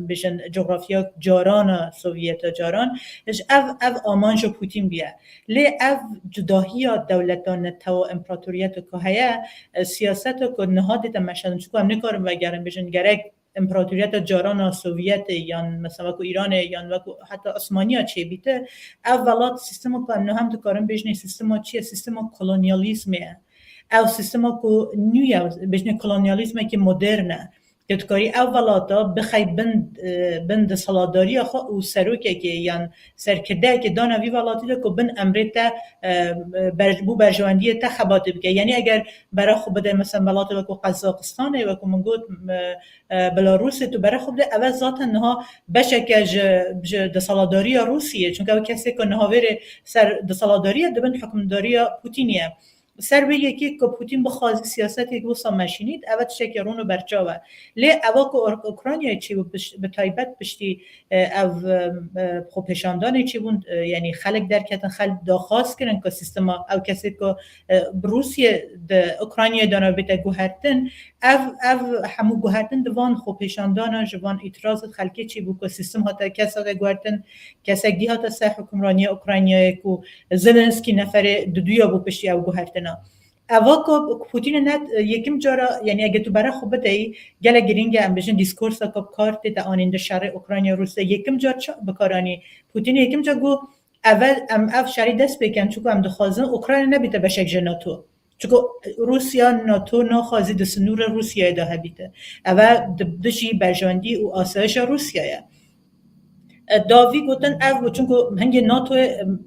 بشن جغرافیا جاران سوویت جاران او آمانجا پوتین بیه لی او جداهی دولتان تو امپراتوریت که هیا سیاست که نهاد مشهدن چکو هم نکارم وگرم بشن گرک امپراتوریت جاران سوویت یا مثلا کو ایران یا حتی عثمانی ها چه بیته اولات سیستم که هم هم دکارم بشنه سیستم چیه سیستم کلونیالیزمه او سیستم که نیویه بشنه کلونیالیزمه که مدرنه که دکاری اولاتا بخوای بند سالاداری خو و سروکه که یعنی سرکرده که دانوی ولاتی ده که بن امریتا بو برجواندی تا خباته بگه یعنی اگر برای خوب بده مثلا ولاتی وکو قزاقستانه وکو منگود بلاروسه تو برای خوب ده اول ذاتا نها بشه که ده سالاداری روسیه چون که کسی که نها ویره سر ده سالاداری ده بن حکمداری پوتینیه سر به یکی که پوتین بخواد سیاستی که وسا ماشینید اول شکرونو برچاوه لی اوا که اوکراینیا چی به تایبت پشتی او خوپشاندانی چی بود یعنی خلق درکتن خلق داخواست کردن که سیستم او کسی که روسیه د اوکراینیا دانا بیت گوهرتن او همو گوهرتن دوان خوپشاندانا جوان اعتراض خلقی چی بود که سیستم هاتا کسا گوهرتن کسا دی هاتا سه حکمرانی اوکراینیا که زلنسکی نفر دویا بود پشتی او گوهرتن اوا که پوتین نت یکم جارا یعنی اگه تو برای خوب بدهی گله گرینگ هم بشن دیسکورس که کارت تا آننده شهر اوکراینیا روسیه یکم جار بکارانی پوتین یکم جا گو اول اف شهری دست بکن چون هم دخوازن اوکراین نبیته به شکل ناتو چون روسیا ناتو نخوازی دستنور روسیه ده بیته اول دشی برجاندی و آسایش روسیه داوی گفتن او چون که هنگ ناتو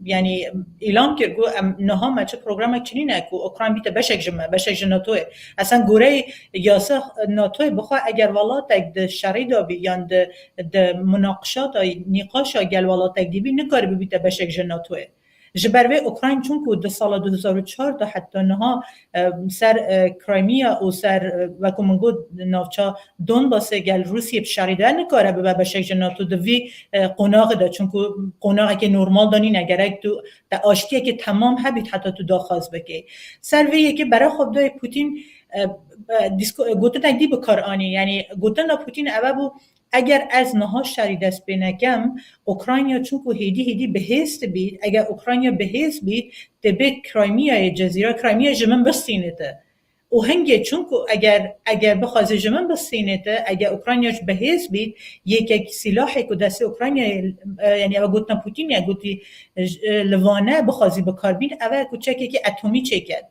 یعنی اعلام کرد گو نها مچ پروگرام چنینه که اوکراین بیت بشک ناتو اصلا گوره یاسه ناتو بخواه اگر ولات د شری دابی یا د مناقشات نقاش گل ولات دیبی نکاری بیت بشک ناتو جبروی اوکراین چون که در سال 2004 تا حتی نها سر کرایمیا و سر و کمونگو نافچا دونباس گل روسیه شریده نکاره به بشک ناتو دوی قناق دا چون که قناقی که نورمال دانی نگره تو در آشتیه که تمام هبید حتی تو داخواست بکی سر ویه که برای خود دای پوتین گوتن دی بکار آنی یعنی گوتن پوتین اوه بو اگر از نها شری دست بینکم اوکراینیا چون که هیدی بهست بید اگر اوکراینیا بهست بید دبه کرایمیا جزیره کرایمیا جمن بستینته و هنگه چون که اگر بخواد جمن بستینته اگر اوکراینیاش بهست بید یک سلاحی که دست اوکراینیا یعنی اول گوتن پوتین یا گوتی لوانه بخوازی بکار بید اول کوچکی که اتمی چکد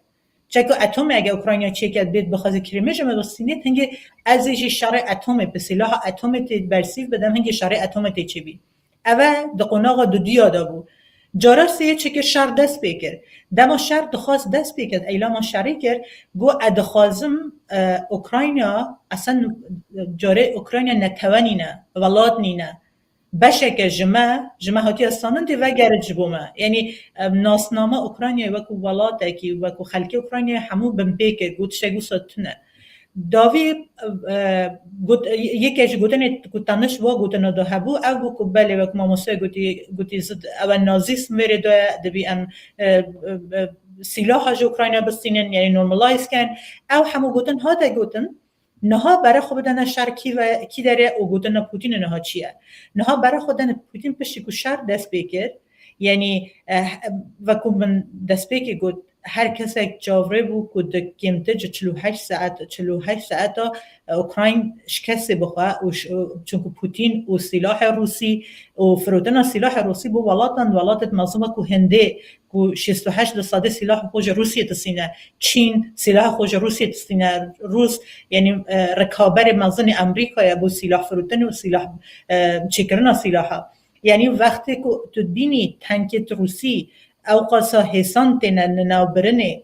چکو اتم اگه اوکراینیا چکت بید بخواد کریمه جمع بستینه هنگه از شر اتم به سلاح اتم تی برسیف بدم هنگه شر اتم تی چی بید اول دقناغ دو دیادا بود جارسته چه شر دست بکر دما شر دخواست دست بکرد ایلام شری کرد گو ادخوازم اوکراینیا اصلا جاره اوکراینیا نتوانینه ولاد نینه بشک جمع هاتی استانن دی وگر جبومه یعنی ناسنامه اوکراینیا وکو ولاته کی وکو خلکی اوکراینیا همو بمپیکه گوت شگو ستنه داوی یکیش گوتن کتانش و گوتن دو هبو او گو بله وکو ماموسه گوتی زد اول نازیسم میره دو دبی ام سلاح جو اوکراینیا بستینن یعنی نورمالایز کن او همو گوتن ها دا گوتن نها برای خودن شر کی داره او گوتن پوتین نها چیه نها برای خودن پوتین پشتی کو شر دست بکر یعنی وکو من دست بکر گوت هر کس یک جاوره بود که دکیمته 48 ساعت اوکراین شکست بخواه چون که پوتین و سلاح روسی و فروتن سلاح روسی بو ولاتت مظلومه که هنده که 68 ساده سلاح خوش روسیه تسینه چین سلاح خوش روسیه تسینه روس یعنی رکابر مزن امریکا بو سلاح فروتن و سلاح چکرنا سلاح یعنی وقتی که تو بینی تنکت روسی او قاسا حسان تنه نوبرنه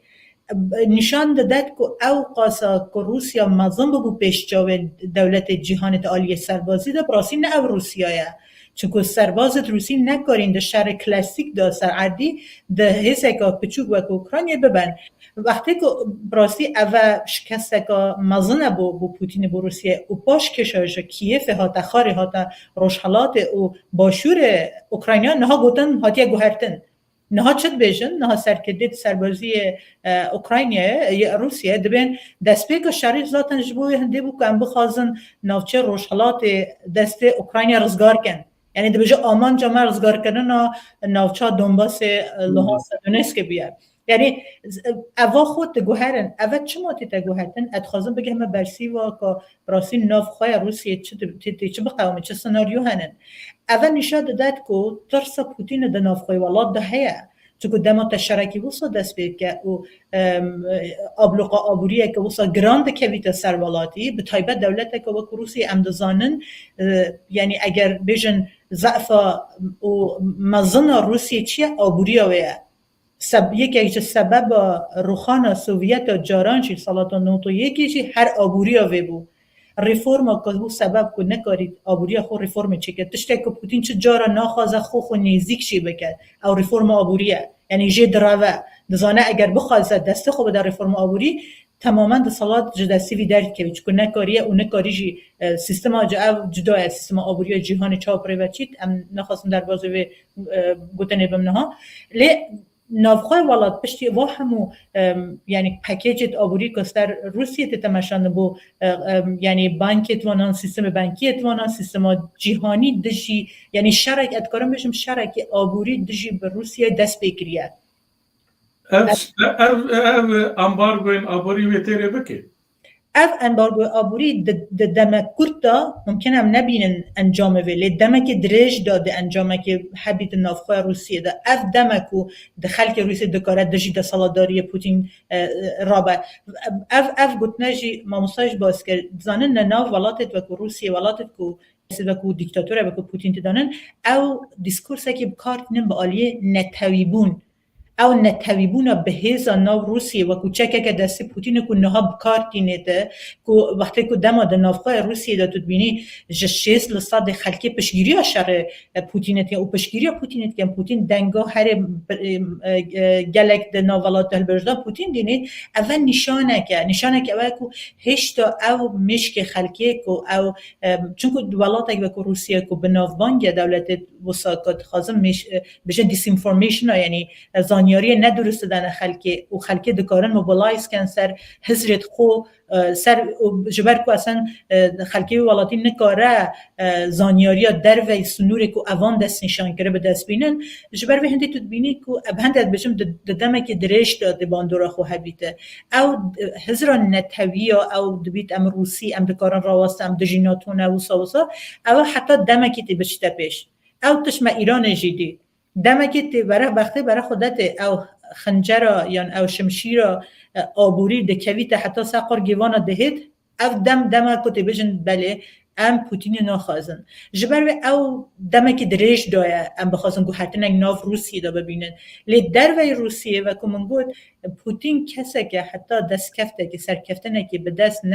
نشان داد که او قاسا که روسیا مظلوم بو پیشجاو دولت جهان عالی سربازی ده براسی نه او روسیایه چون که سرباز روسی نکارین ده شهر کلاسیک ده سر عردی ده حسه که پچوک و که اوکراینیا ببن وقتی که براسی او شکسته که مظلوم بو پوتین بو روسیه و پاش کشایش کیف هاتا خاری هاتا روشحالات و باشور اوکراینیا نها گوتن هاتیه گوهرتن نها چت بیشن نها سرکدید سربازی اوکراینیا یا روسیه دبین دست به که شریف ذاتن جبوی هنده بو که ام بخوازن نوچه روشحالات دست اوکراینیا رزگار کن یعنی دبیجا آمان جامعه رزگار کنن نوچه دونباس لوهانس دونسک بیاد یعنی اوا خود گوهرن اوا چما تی گوهرتن ادخوازن بگه همه برسی و که براسی ناف خواه روسیه چه بقوامه چه سناریو هنن اول نشاد داد که ترس پوتین ده ناف خواه ولاد ده هیا چون که دما تشارکی وسا دست بید که آبلوقا آبوریه که وسا گراند کویت سروالاتی به تایبت دولته که وکو روسی امدزانن یعنی اگر بیجن ضعف و مزن روسی چیه آبوریا ویه یکی سبب روخان سوویت و جارانشی سالات 91 هر آبوریا وی بود ریفورم که بود سبب که نکارید آبوریا خو ریفورم چه کرد تشتی که پوتین چه جارا ناخوازه خو نیزیک شی بکرد او ریفورم آبوریه یعنی جه دراوه دزانه اگر بخواد دست خوب در رفرم آبوری تماما دسالات جدسی وی درک که چون نکاریه و نکاریجی سیستم جدا سیستم آبوری جهان چاپره و چیت ام نخواستم در بازه گوتنه بمنها لی نافخواه ولات پشتی و همو یعنی پکیج آبوری کستر روسیه تتمشان بو یعنی بانک توانان سیستم بانکی توانان سیستم جهانی دشی یعنی شرک ادکارم بشم شرک آبوری دشی به روسیه دست بکریه امبارگوین آبوری ویتره بکی امبارگو آبوری دمک کرتا ممکن هم نبینن انجام ولی دمک درج داده انجام که حبیت نافخواه روسیه ده دمکو خلک روسیه دکاره دجی ده سالاداری پوتین رابه گوتنجی ماموساش باز کرد زنن ناو ولاتت وکو روسیه ولاتت وکو دیکتاتوره وکو پوتین تدانن او دیسکورسه که بکارت نم با آلیه نتویبون او نتویبونا به هزا ناو روسیه و کوچکه که دست پوتین کو نها بکارتی نده کو وقتی کو دما د نافخواه روسیه دا تو بینی جشیز لصاد خلکی پشگیری شر پوتینت او پشگیری پوتینت که پوتین دنگا هر گلک د ناولات دلبردا پوتین دینه اول نشانه که اول کو هشتا او مشک خلکی کو او چون کو ولات اگه کو روسیه کو بناوبانگ دولت وساکات خازم مش بجن دیس انفورمیشن یعنی زانیاری ندرست دادن خلکی دکارن موبیلایز کن سر حضرت خو سر جبر کو اصلا خلکی ولاتی نکاره زانیاری در و سنوری کو اوان دست نشان کرده به دست بینن جبر به هندی تو بینی کو ابهند بشم ددمه که درش داده باندورا خو حبیته او حضران نتویا او دبیت ام روسی ام دکارن راواست ام دجیناتون او سوسا او حتی دمه که بشته پیش او تشما ایران جدی دمکت برای خودت او خنجر یا او شمشیر آبوری دکویت حتی ساقر گیوانا دهید او دم کت بجن بله ام پوتین نخوازن جبر او دمک درش دایه ام بخوازن گو حتی ناف روسیه دا ببینن لی در وی روسیه و کمون گود پوتین کسه که حتی دست کفته که سر کفته نکی به دست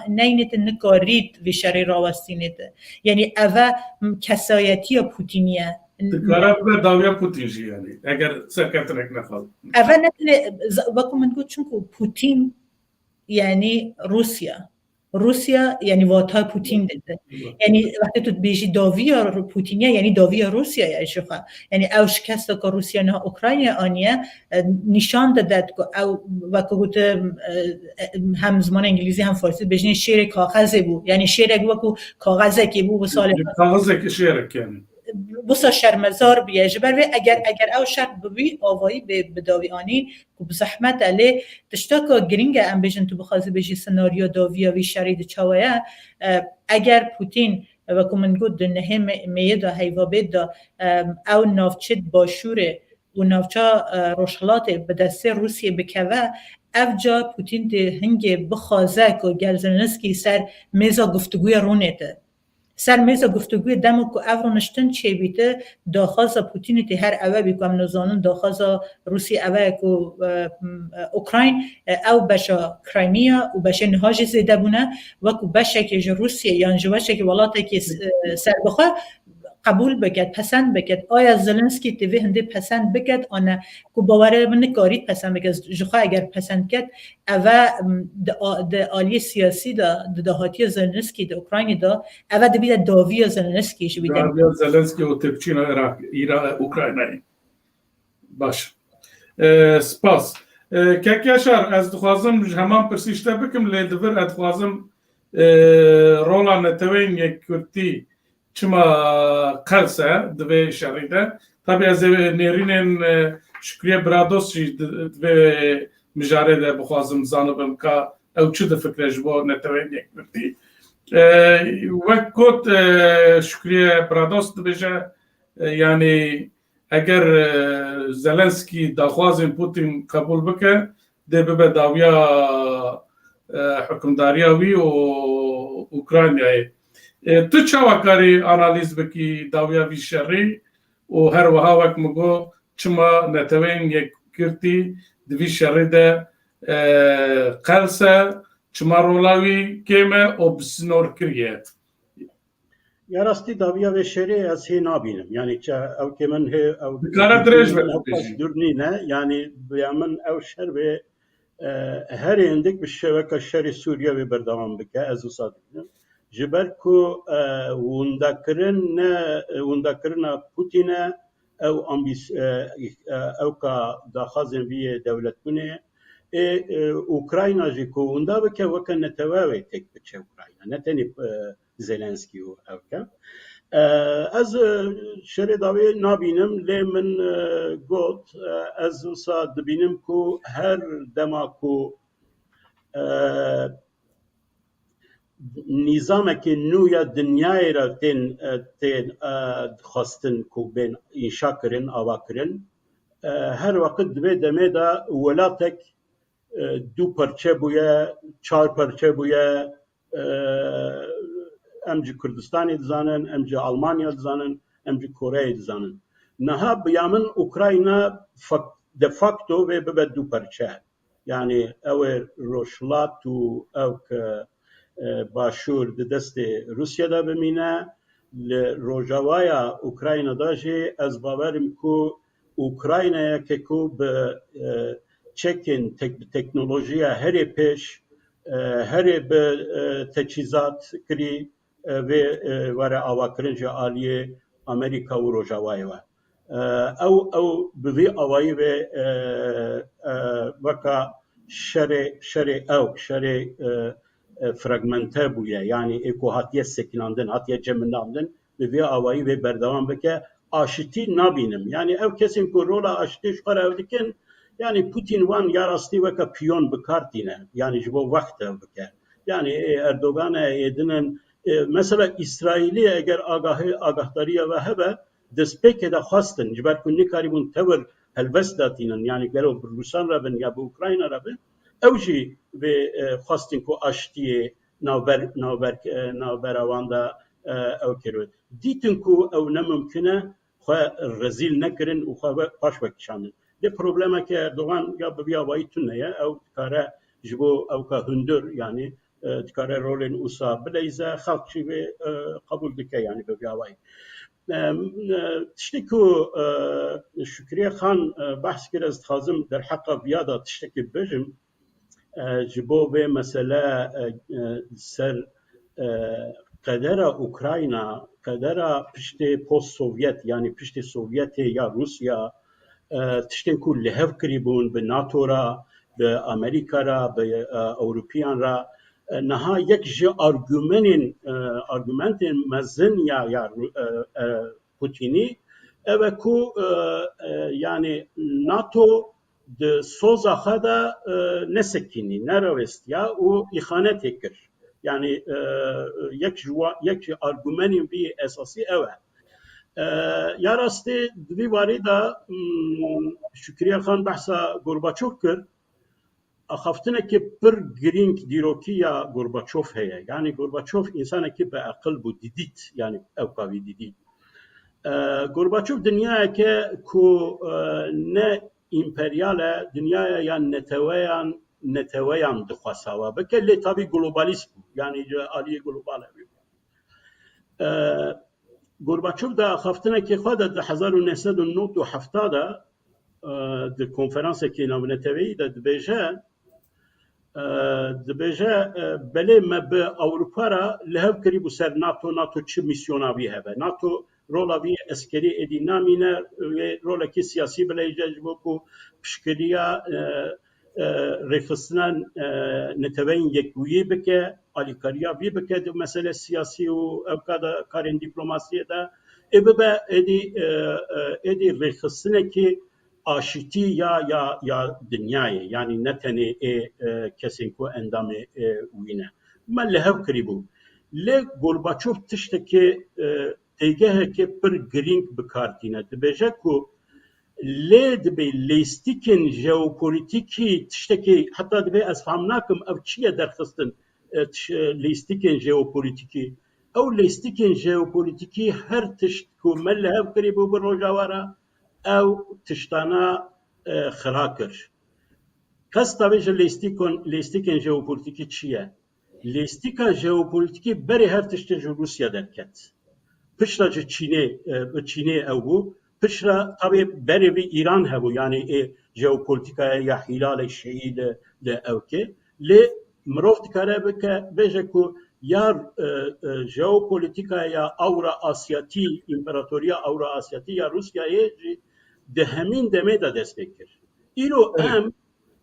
نینت نکارید وی شری راوستینت یعنی اوه کسایتی پوتینیه دکاره به داویا پوتینجی یعنی اگر سرکتنک نخواد اوه نتله وکو من گود چون که پوتین یعنی روسیا یعنی واتا پوتین ده یعنی وقتی تو بیشی داویا پوتینیا یعنی داویا روسیا یعنی شخص یعنی او شکست که روسیا نه اوکراین آنیه نشان داد که او وقتی گفت هم زمان انگلیسی هم فارسی بجنی شیر کاغذی بود یعنی شیر وقتی کاغذی که بود سال کاغذی که شیر کنه بسا شرمزار بیاج بر اگر او شرط ببی آوایی به داویانی کو بزحمت علی تشتاکا گرینگ ام بیشن تو بخواستی بشی سناریو داویا وی شرید چاویا اگر پوتین و کومن گود نه میه دا هیوابه دا او نافچت باشوره و نافچا روشلات به دست روسیه بکوه افجا پوتین ده هنگ بخوازه که گلزنسکی سر میزا گفتگوی رونیته سر میزا گفتگوی دمو که او رونشتن چه بیته داخاز پوتین تی هر اوه بی که هم نزانن داخاز روسی اوه که اوکراین او بشا کرایمیا و بشا نهاج زیده بونه و که بشا که روسیه یا جوشه که ولاته که سر بخواه قبول بکد پسند بکد آیا زلنسکی تیوی هنده پسند بکد آنه که باوره من نکارید پسند بکد جخواه اگر پسند کد اوه ده آلی سیاسی ده دهاتی زلنسکی ده اوکراینی ده اوه ده بیده داوی زلنسکی شو بیده داوی زلنسکی و ترکچین اوکراینی باش سپاس که کشار از دخوازم همان پرسیشته بکم لیدور ادخوازم رولا نتوین یک کرتی چما قلسه دوی شریده طبعا از نیرینن شکریه برادوس دوی مجاره ده بخوازم زانبم که او چه ده فکرش با نتوین یک بردی وقت گوت شکریه برادوس دویشه یعنی اگر زلنسکی داخوازم پوتین قبول بکه ده ببه داویا حکمداریاوی و اوکراینیایی تو چاوا کاری آنالیز بکی داویا وی شری و هر وها وقت مگو چما نتوین یک کرتی دوی شری ده قلسه چما رولاوی کیمه و بسنور کریه يا راستي داوية بشري از هي نابينم يعني او كمان هي او دكارة دريج من او بيجي دورنينا يعني بيعمل او شربه هر عندك بالشبكة الشري سوريا ببردوام بك ازو صادقنا جبركو وندكرنا بوتين او امبيس او كا داخازن بيه دولت كونه اوكراينا جيكو وندا بك وكان نتواوي تك بتش اوكراينا نتني زيلنسكي او كا از شری داوی نبینم لی من گوت از وسا دبینم کو هر دما کو نظام که نویا دنیای را تن خواستن کو بین انشا کرن آوا کرن هر وقت دبی دمه دا ولاتک دو پرچه بویا چار پرچه بویا ام جی کردستان دزانن ام جی آلمانیا دزانن ام جی کره دزانن نها بیامن اوکراینا de facto ve bebedu parçe yani ew roşlat û ew başûr di destê Rusyada bimîne li rojavaya Ukraynada jî ez bawerim ku Ukraynayeke ku bi çekên teknolojiya herê pêş herê bi teçhîzat kirî vê were avakirin ji aliyê Amerîka û rojavayê we او بوی آوایی و وکا شر فرگمنته بویه یعنی اکو هاتیه سکناندن هاتیه جمعندن بوی آوایی و بردوام بکه آشتی نبینم یعنی او کسی که رولا آشتی شکر او دکن یعنی پوتین وان یا راستی وکا پیون بکارتینه یعنی جبو وقت بکه یعنی اردوغان ایدنن مثلا اسرائیلی اگر آگاهداری و هبه دسپیک دا خواستن جبر کنی کاری بون تور هلوست داتینن یعنی گلو روسان را بن یا به اوکراین را بن اوجی به خواستن کو آشتی نوبر آواندا او کرد دیتن کو او نممکنه خواه رزیل نکرن و خواه پاش بکشانن ده پروبلمه که اردوغان یا ببیا وایی تونه یا او کاره جبو او که هندر یعنی کاره رولن اوسا بلیزه خلقشی به قبول دکه یعنی ببیا وایی تشتكو شكريا خان بحث كده استخازم در حق بياضة تشتكي بجم جبوبة مسألة سر قدر أوكراينا قدر پشت پوست سوفيت يعني پشت سوفيت يا روسيا تشتكو لهف كريبون بناتو را بأمريكا را بأوروبيان را نها یک جه آرگومنت مزن یا پوتینی اوه کو یعنی ناتو ده سوزا خدا نسکینی نروست یا او اخانت کر یعنی یک آرگومنی بی اساسی اوه یا راستی دوی واری دا شکریه خان بحثا گورباچوف کرد اخفتنه که پر گرینگ دیروکی یا گورباچوف هیا یعنی گورباچوف انسانه که به عقل بود دیدید یعنی اوکاوی دیدید گورباچوف دنیای که کو نه امپریاله دنیای یا نتویان دخواساوا بکه لی تابی گلوبالیست بود یعنی آلی گلوباله بود گورباچوف دا اخفتنه که خود دا 1970 د کنفرانس کې نو نتوی د بهجه بله ما به اروپا را له قریب سر ناتو چه میسیوناوی هبه ناتو رولاوی عسکری ادی نامینه رولا کی سیاسی بلیجه بو پشکریا رخصتن نتوین یکویی بکه الیکاریا بی بکه د مسئله سیاسی و ابکاد کارین دیپلماسی ده ابه ادی رخصتنه کی آشتی یا دنیای یعنی نتنه کسی کو اندام وینه من لهو کریبو لی گورباچوف تشته که تیگه که پر گرینگ بکارتینه دبیجه کو لی دبی لیستیکن ژئوپلیتیکی تشته که حتی دبی از فهم نکم او چیه درخستن لیستیکن ژئوپلیتیکی او لیستیکن ژئوپلیتیکی هر تشت کو من لهو کریبو بر روجاوارا او تشتانا خراکر قصد ویژه لیستیکن ژئوپلیتیکی چیه؟ لیستیکا ژئوپلیتیکی بری هر تشت روسیا درکت پشت چینه او بو پشت طبعا بری ایران هبو یعنی ژئوپلیتیکا یا حلال شیعی ل اوکه ل مروف دکاره بکه بجه کو یا ژئوپلیتیکا یا اورا آسیاتی امپراتوریا اورا آسیاتی یا روسیا ده همین دمه دا دست بکر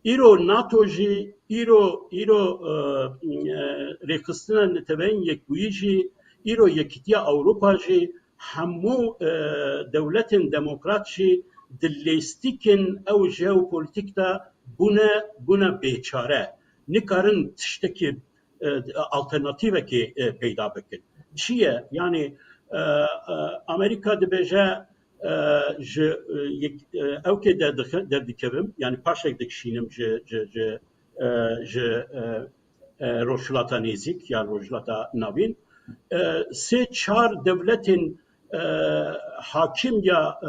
ایرو ناتو جی ایرو ریخستنا نتبین یکویی جی ایرو یکیتیا اوروپا جی همو دولت دموکرات جی دلیستیکن او ژئوپلیتیک دا بونه بیچاره نکارن تشتکی alternatife ki peyda bikin. Çiye yani Amerika dibêje ji evkê derdikevim yani paşek dikişînim ji rojhilata nêzik ya rojhilata navîn sê çar devletên hakim ya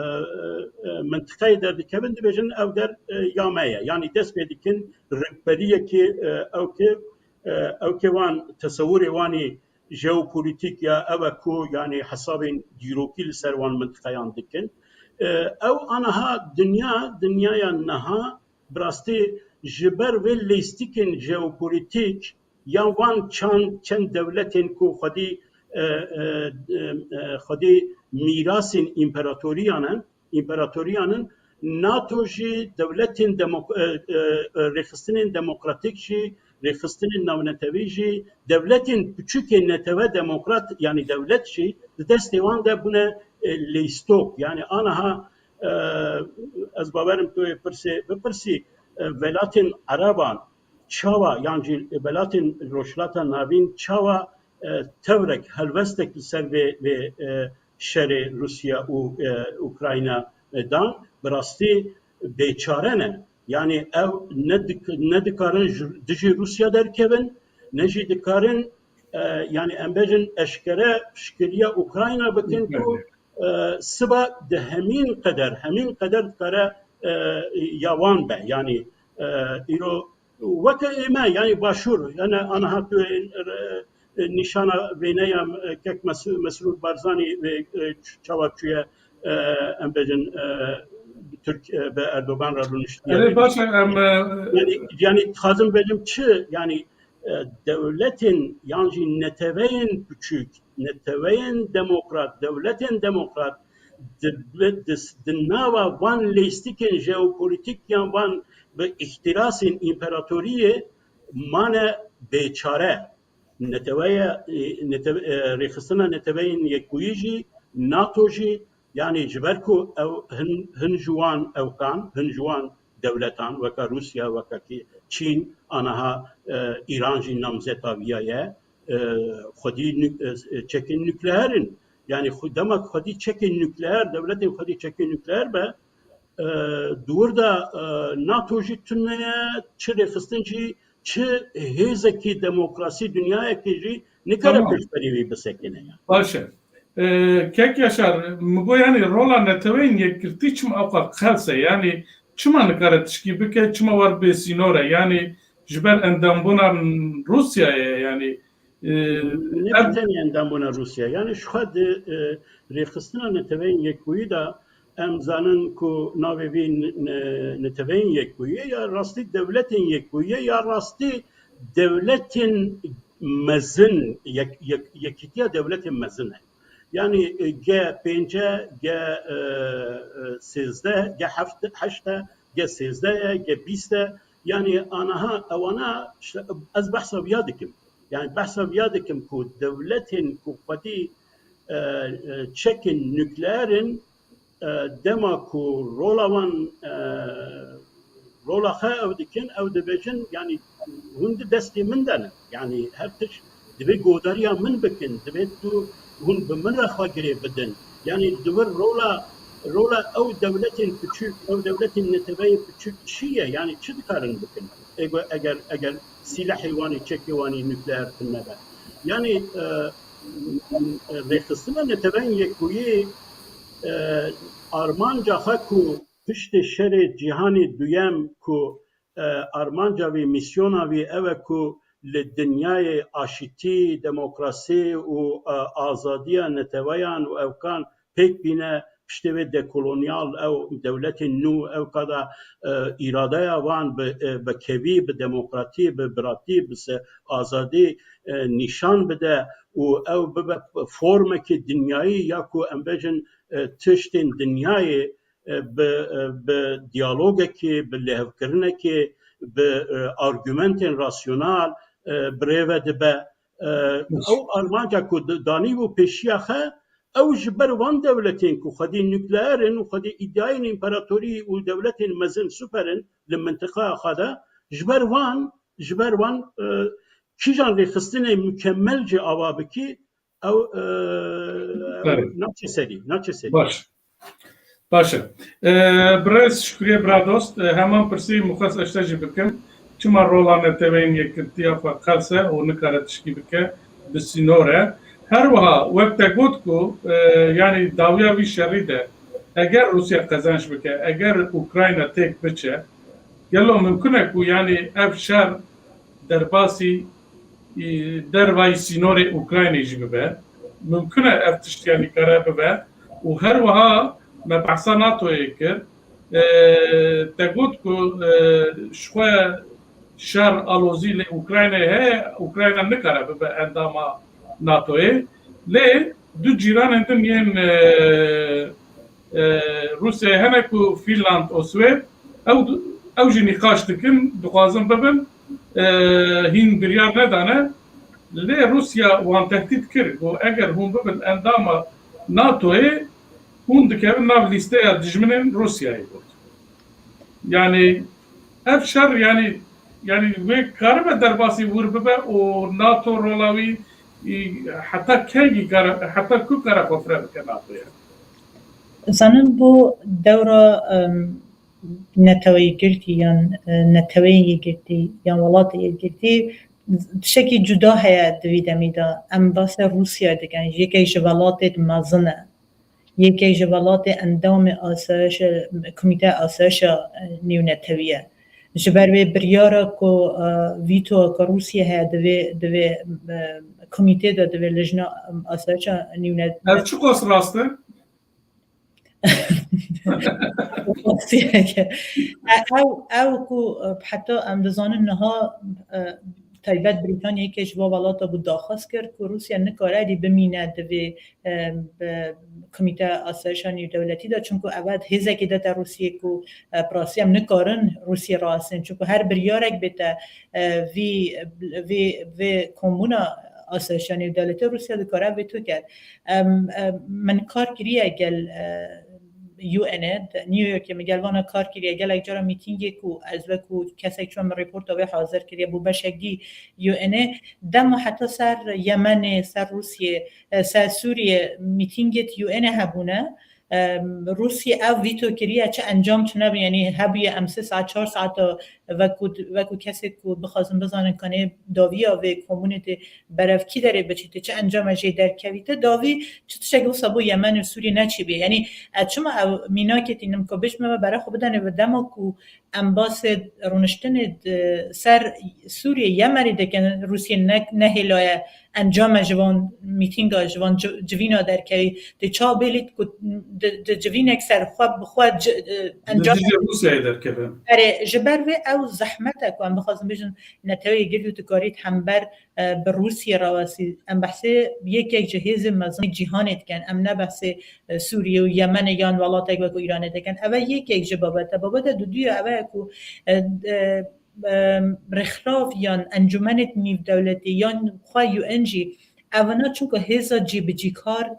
mintiqeyê derdikevin dibêjin ev der ya me ye yani dest pê dikin rêberiyekê اوکیوان تصور وانی ژئوپلیتیک یا اوکو یعنی حساب دیروکی سروان منطقه‌یان دکن او آنها دنیا نها براستی جبر و لیستیکن ژئوپلیتیک یا وان چند دولتین کو خودی میراثین امپراتوریانن ناتو جی دولتین رخصتین دموکراتیک جی رخصتین نونتوی جی دولتین küçük neteve demokrat yani devlet şey desteğan da buna listok yani anaha az bavarım to persi velatin araban çava yani velatin roşlata navin çava tevrek helvestek ser ve şeri Rusya u Ukrayna dan براستی بیچاره یعنی او نه دکارن دجی روسیا درکبن نه جی دکارن یعنی امبجن اشکره شکلیه اوکراینا بکن کو سبا ده همین قدر دکاره یوان به یعنی ایرو وکه ایمه یعنی باشور یعنی آنها تو نشانه وینیم که مسئول بارزانی و چاوکچویه امبجن Türk ve Erdoğan radyonuştuyor. Yani kazım benim çı yani devletin yani neteveyin küçük, neteveyin demokrat, devletin demokrat, dnava van leistiken jeopolitik yan van ve ihtirasın imparatoriye mane beçare neteveye rehistana neteveyin yekuyici, NATO'ji yani jiberku hınjuan evkan, hınjuan devletan vaka Rusya vaka ki Çin anaha İranji namzetaviye xudi çekin nükleerin yani demek xudi çekin nükleer devletin xudi çekin nükleer be durda NATO'ji tüneye çire fıstınci çı hezeki demokrasi dünyaya ki ne kadar perspektifi besekine ya. Başa. Kek yaşar bu yani rola neteveyin yekirti çim avka khalse yani çima nekaret gibi ke çima var besinora yani jiber endam buna Rusya'ya yani ne endam buna Rusya yani şu had rehistana neteveyin yekuyi da emzanın ku navevi neteveyin yekuyi ya rasti devletin yekuyi ya rasti devletin mezin yekitiya devletin mezine yani G5, G13, G8, G13, G20 yani anaha avana az bahsa biyadıkim. Yani bahsa biyadıkim ku devletin ku qadi çekin nükleerin dema ku rolavan rolaha evdikin evdebejin yani hundi desti minden yani her tiş dibe godariya min bikin dibe tu hun bimra xagire bedin yani diber rola ev devletin küçük ev devletin netebeyi küçük şiye yani çıdkarın bikin eğer silah heyvani çekivani nükleer tınmada yani rehistana netebeyin yekuyi Armanca haku pişte şere cihani duyem ku Armanca ve misyonavi eve ku للدنيا آشتي ديمقراسي وآزادية نتويان أو كان بيك بنا بشتوى دي كولونيال أو دولة نو أو كذا إرادة وان بكبي بديمقراطي ببراتي بس آزادي نشان بده أو بفورمك الدنياي ياكو أمبجن تشتين دنياي بديالوجك باللهفكرنك بارجومنتين راسيونال بريفا دبا او ارمانجا كو دانيو بيشياخه او جبر وان دولتين كو خدي نوكليرن وخدي ايداين امبراطوري ودولتين مزن سوبرن للمنطقه خدا جبر وان كيجان ري خستنه مكمل جي اوابكي او ناتشي سري باشه برس شکریه برادوست همان پرسی مخص اشتاجی بکن چما رولانه تبین یکتیا فقصه و نکاره تشکی بکه بسینوره هر وها وقت گود کو یعنی داویا وی شریده اگر روسیا قزنش بکه اگر اوکراین تک بچه یلو ممکنه کو یعنی اف شر در باسی در وای سینور اوکراینی جی ببه ممکنه اف تشتیانی کاره ببه و هر وها ما بحثا ناتو يكر تقول كو شوية شر ألوزي لأوكرانيا هي أوكرانيا نكره ببقى عندما ناتو ليه دو جيران عندهم ين روسيا هناك وفنلند أو سويد أو جي نقاش تكن دقازم ببن هين بريار ندانه ليه روسيا وان تهديد كر وأجر هم ببن عندما ناتو هون دكان ناف ليستيا دجمنين روسيا يقول يعني أفشر يعني ويك كاربة درباسي ورببة وناتو رولاوي حتى كيجي حتى كو كارا كفرة كناتو يعني زنن بو دورة نتوي قلتي يعني نتوي قلتي يعني ولاتي قلتي بشكل جدا هيا دويدا ميدا ام بس روسيا دكان يكي جوالات مازنه یکی جوالات اندام آسایش کمیته آسایش نیونتویه جبر به بریاره کو ویتو که روسیه هست دوی کمیته دا دوی لجنه آسایش نیونتویه چه قصد راسته؟ او کو حتی امدزان نها تایبت بریتانیا که جوا ولاتا بود داخست کرد که روسیه نکاره دی بمینه دوی کمیته آسایش دولتی دا چون که اول هزه که دا روسیه که پراسی هم نکارن روسیه راسن چون که هر بریارک بیتا وی کمونا آسایش دولتی روسیه دکاره بی تو کرد من کار کریه گل UN نیویورک میگه وانا کار کردی گل یک جا میتینگی کو از وکو کسی چون ریپورت او حاضر کردی بو بشگی UN دم حتی سر یمن سر روسیه سر سوریه میتینگت UN هبونه روسیه او ویتو کریه چه انجام چه نبی یعنی هبی ام 3 ساعت 4 ساعت وکو کسی کو بخوازم بزنن کنه داوی او کمونیته برف کی داره بچیته چه انجام اجی در کویته داوی چه شکل سبو یمن و سوریه نچی بی یعنی چما مینا که تینم کو بش ما برای خو بدن و دما کو امباس رونشتن سر سوریه یمن دکن روسیه نه هلای انجام جوان میتینگ جوان جوینا در کی د چا بلیت کو د جوین اکثر خو انجام روسیه در کی اره جبر او زحمته کو ام بخوام بجن نتوی گلو تکاریت هم بر روسیه راوسی ام بحث یک جهاز مزن جهانت کن ام نه بحث سوریه و یمن یان ولات و ایران دکن اول یک جوابت دو اول کو رخلاف یان انجمن نیو دولتی یان خو یو ان جی اونا چون که هزا جی بی جی کار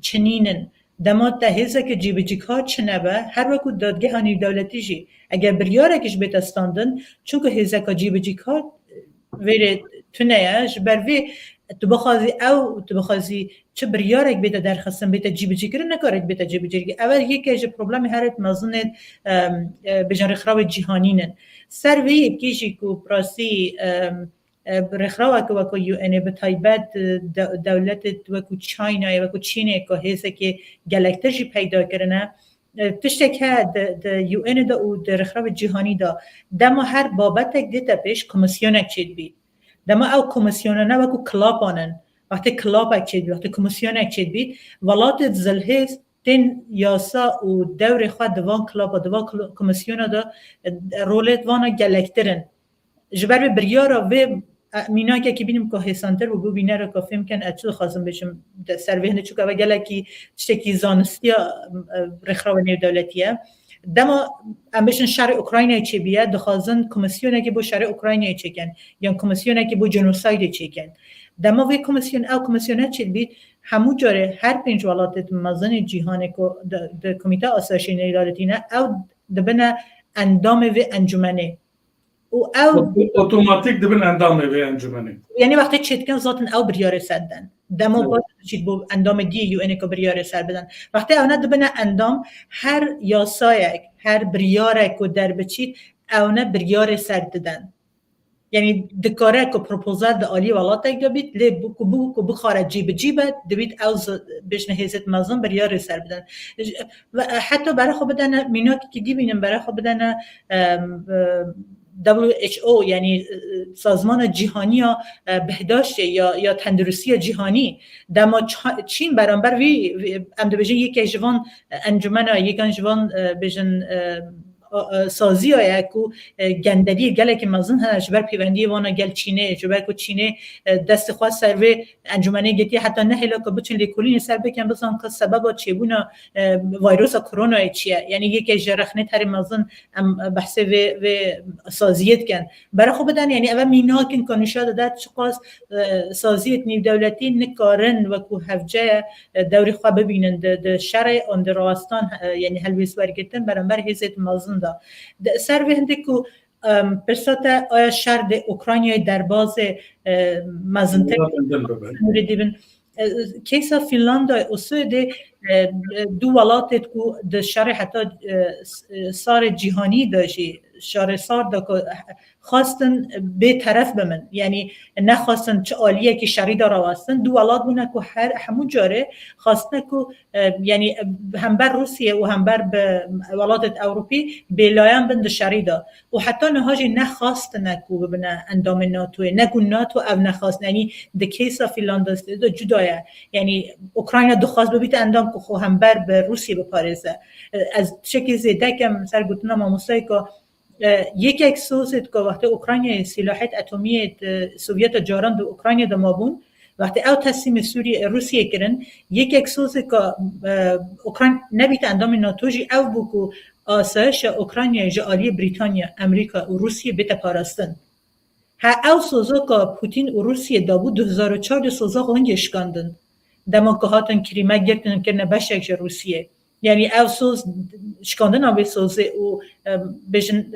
چنینن دمات هزا که جی بی جی کار چنبه هر وقت دادگاه نیو دولتی جی اگر بریارکش بیت استاندن چون که هزا که جی بی جی کار ویره تونهش بر وی تو بخوازی چه بریارک بیت درخواستن بیت جی بی جی کردن نکارد بیت جی بی جی اول یکی پروبلم هرت مازنت بجن رخراو جهانینن سر وی کیجی کو پراسی رخراو کو کو یو ان بتایبت دولت و کو چاینا و کو چین کو هسه که گلکترجی پیدا کردنه تشتک د یو ان دا او د رخراو جهانی دا دما هر بابت دیتا پیش کمیسیونک چید بی دما او کمیسیون نه وکو کلاپانن وقتی کلاب اکید وقتی کمیسیون اکید بید ولات زلهز تن یاسا و دور خود دوان کلاب و دوان کمیسیون دا رولت وانا گلکترن جبر بریارا و مینا که بینیم که هسانتر و بینه را که فهم کن اتشو خواستم بشم سروهنه چوکا و گلکی شتکی زانستیا رخراونی دولتیه دما امبشن شهر اوکراینای چه بیاد دخوازن کمیسیونه که بو شهر اوکراینای چه کن یا کمیسیونه که بو جنوساید چه کن دما وی کمیسیون او کمیسیونه چه بید همو جاره هر پنج ولایت مزن جهان کو د کمیته آسایش ایالاتینه او دبنا اندام و انجمنه او اتوماتیک دبن اندام و انجمنه یعنی وقتی چتکن ذاتن او بریار سدن دما باید چیت بو اندام دی یو ان کو بریار سر بدن وقتی اونا دبن اندام هر یاسایک هر بریار کو در بچیت اونا بریار سر دادن یعنی دکاره کو پروپوزال د عالی ولایت دبیت ل بو خارجی بجیبت دبیت اوز بشنه هزت مازن بریار سر بدن و حتی برای خو بدن میناکی که گیبینم برای خو بدن WHO یعنی سازمان جهانی بهداشت یا تندرستی جهانی دما چین برانبر وی ام دبیجن یک جوان انجمن یک جوان بجن سازی های کو گندری گله که مزن هنش بر پیوندی وانا گل چینه جبر کو چینه دست خواست سر انجمنه گتی حتی نه هلا که بچن لیکولین سر بکن بسان که سبب چبونا ویروس کرونا چیه یعنی یک جرخنه تر مزن بحث و سازیت کن برای خو بدن یعنی اول میناکن کنشاد داد چقاس سازیت نیو دولتی نکارن و کو هفجه دوری خو ببینن د شرع اون دراستان یعنی هلویس ورگتن برانبر هزت مزن سر وهنده که پرساته آیا شهر ده اوکراینای در باز مزنتر دیبن کیسا فینلاند و سویده دو ولایت که ده شهر حتی سار جهانی داشتی شهر سار دا که خواستن به طرف بمن یعنی نخواستن چه عالیه که شهری داره واستن دو ولایت بونه که همون جاره خواستن که یعنی هم بر روسیه و هم بر ولایت اروپی بلایم بند شهری دا و حتی نهاجی نخواستن که ببینه اندام ناتوه نگو ناتو او نخواستن یعنی ده کیسا فینلاند است ده جدایه یعنی اوکراین دخواست ببیت اندام که خو هم بر به روسیه بپارزه از شکل زیده که سر گوتنا ماموسایی که یک سوزید که وقتی اوکراین سلاحیت اتمی سوویت جاران در اوکراین دمابون وقتی او تصمیم روسیه کردن یک سوزید که اوکراین نبیت اندام ناتوجی او بکو آسایش اوکراین جالی بریتانیا امریکا و روسیه بیت پاراستن ها او سوزا که پوتین و روسیه دابو 2004 سوزا هنگ اشکاندن دما که هاتن کریمه گرتن که نبشک روسیه یعنی او سوز شکاندن آوی سوزه و بجن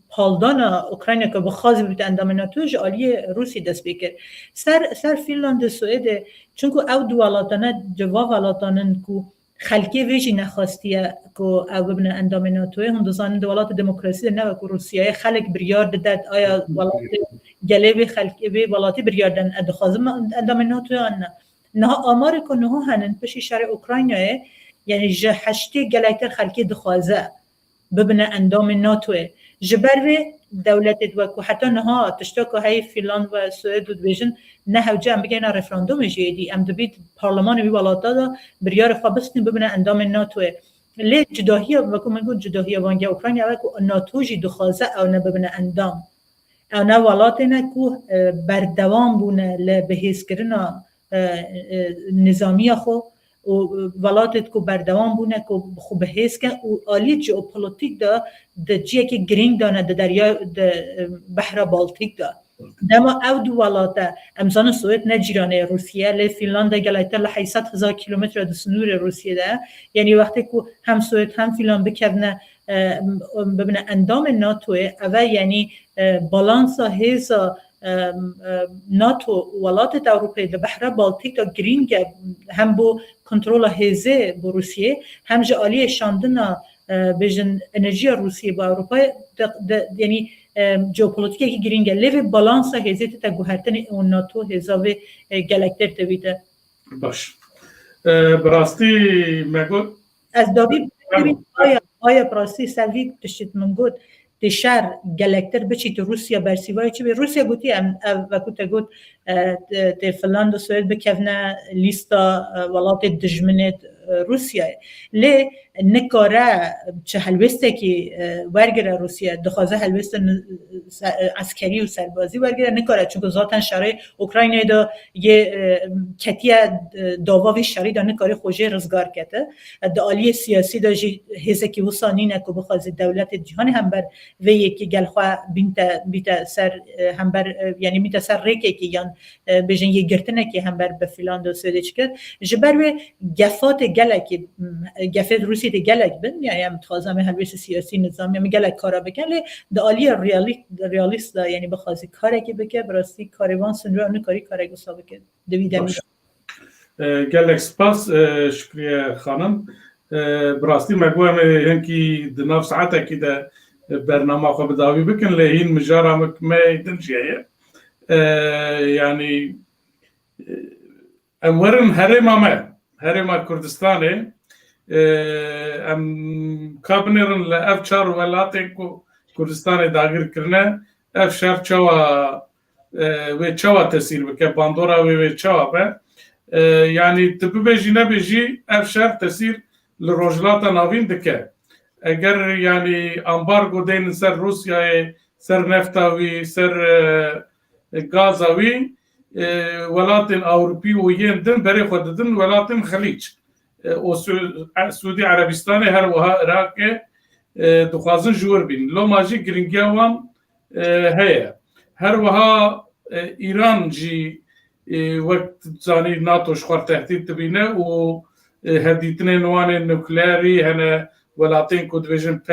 پالدان اوکراین که بخوازی بیت اندام ناتو جالی روسی دست بکر سر فینلاند سوئده چونکه او دو ولاتانه جواب ولاتانن که خلقی ویجی نخواستیه که او ببینه اندام ناتوه هم دوزانن دولات دموکراسی نه و که روسیه خلق بریار داد آیا ولات گله به خلقی به ولاتی بریار دن ادخوازم اندام ناتوه نه آمار که نه هنن پشی شهر اوکراینه یعنی جه هشتی گلایتر خلقی دخوازه ببینه اندام ناتوه جبر دولتت و حتی نها تشتاق های فینلاند و سوئد و بیژن نه هوجه ام بگینا رفراندوم جدی ام دبیت پارلمان وی ولاتا دا بریار خابسنی ببینه اندام ناتوه لی جداهی و کو من جداهی وانگه اوکراین و کو ناتو جی دخوازه او نه ببینه اندام او نه ولاتنه کو بردوام بونه ل بهیس کردن نظامی خو و ولایت کو بردوام بونه که خوب حس که و عالی ژئوپلیتیک دا دجیه که گرینگ دانه د دریا د بحر بالتیک دا دما او دو ولایت امزان سوئد نجیرانه روسیه ل فینلاند گلایتر ل 800,000 کیلومتر د سنور روسیه ده یعنی وقتی که هم سوئد هم فینلاند بکنه ببینه اندام ناتو او یعنی بالانس هزا ناتو ولایت اروپایی در بحر بالتیک تا گرینگ هم بو کنترل هزه با روسیه هم جالی شاندن بیشتر انرژی روسیه با اروپا یعنی ژئوپلیتیکی که گرینگ لیو بالانس هزه تا گوهرتن اون ناتو هزاوی گلکتر تویده باش براستی مگو از دابی آیا براستی سوی دشت منگود تشار گلکتر بچی تو روسیا برسیوای چی به روسیا گویی ام وقت گوت ت فنلاند و سوئد بکفنا لیستا ولات دژمنت روسیا لی نکاره چه هلوسته که ورگره روسیا دخوازه هلوست عسکری و سربازی ورگره نکاره چون ذاتن شرای اوکراین دا یه کتیه داواوی شری دا نکاره خوژه رزگار کته دالی سیاسی دا جی هزه که وصانی نکو بخوازه دولت جهان هم بر و یکی گلخوا بیت سر هم بر یعنی میت سر ریکه که یان بجن یه گرتنه که هم بر به فیلان و سویده چکرد جبر و گفات گلک گفت روسی ده گلک بن یعنی هم تازه هلوس سیاسی نظامی هم گلک کارا بکن لی دالی ریالیست دا یعنی بخوازی کاره که بکه براستی کاروان سنرو نکاری کاره گسا بکه دویدمی گلک سپاس شکریه خانم براستی مگوهم هنکی دناف ساعته که ده برنامه خو بداوی بکن لی هین مجارا مکمه دنجیه يعني امورن هرما كردستاني ام كابنرن لاف چار ولاتن کو كردستاني داگیر کرنه اف شهر چوا و چوا تسیر بک باندورا و چوا به يعني تبه جينا بيجي اف شهر تسیر لروجلاتا ناوین دکه اگر يعني امبارگو دین سر روسیا سر نفتاوی سر غازاوی ولاتن اوروبی و یندن برای خود دن ولاتن خلیج و سعودی عربستان هر وها عراق دخوازن جور بین لو ماجی گرینگیوان هيا هر وها ایران جی وقت زانی ناتو شخور تهدید تبینه و هدیتن نوان نوکلیاری هنه ولاتن کو دیویژن 5+1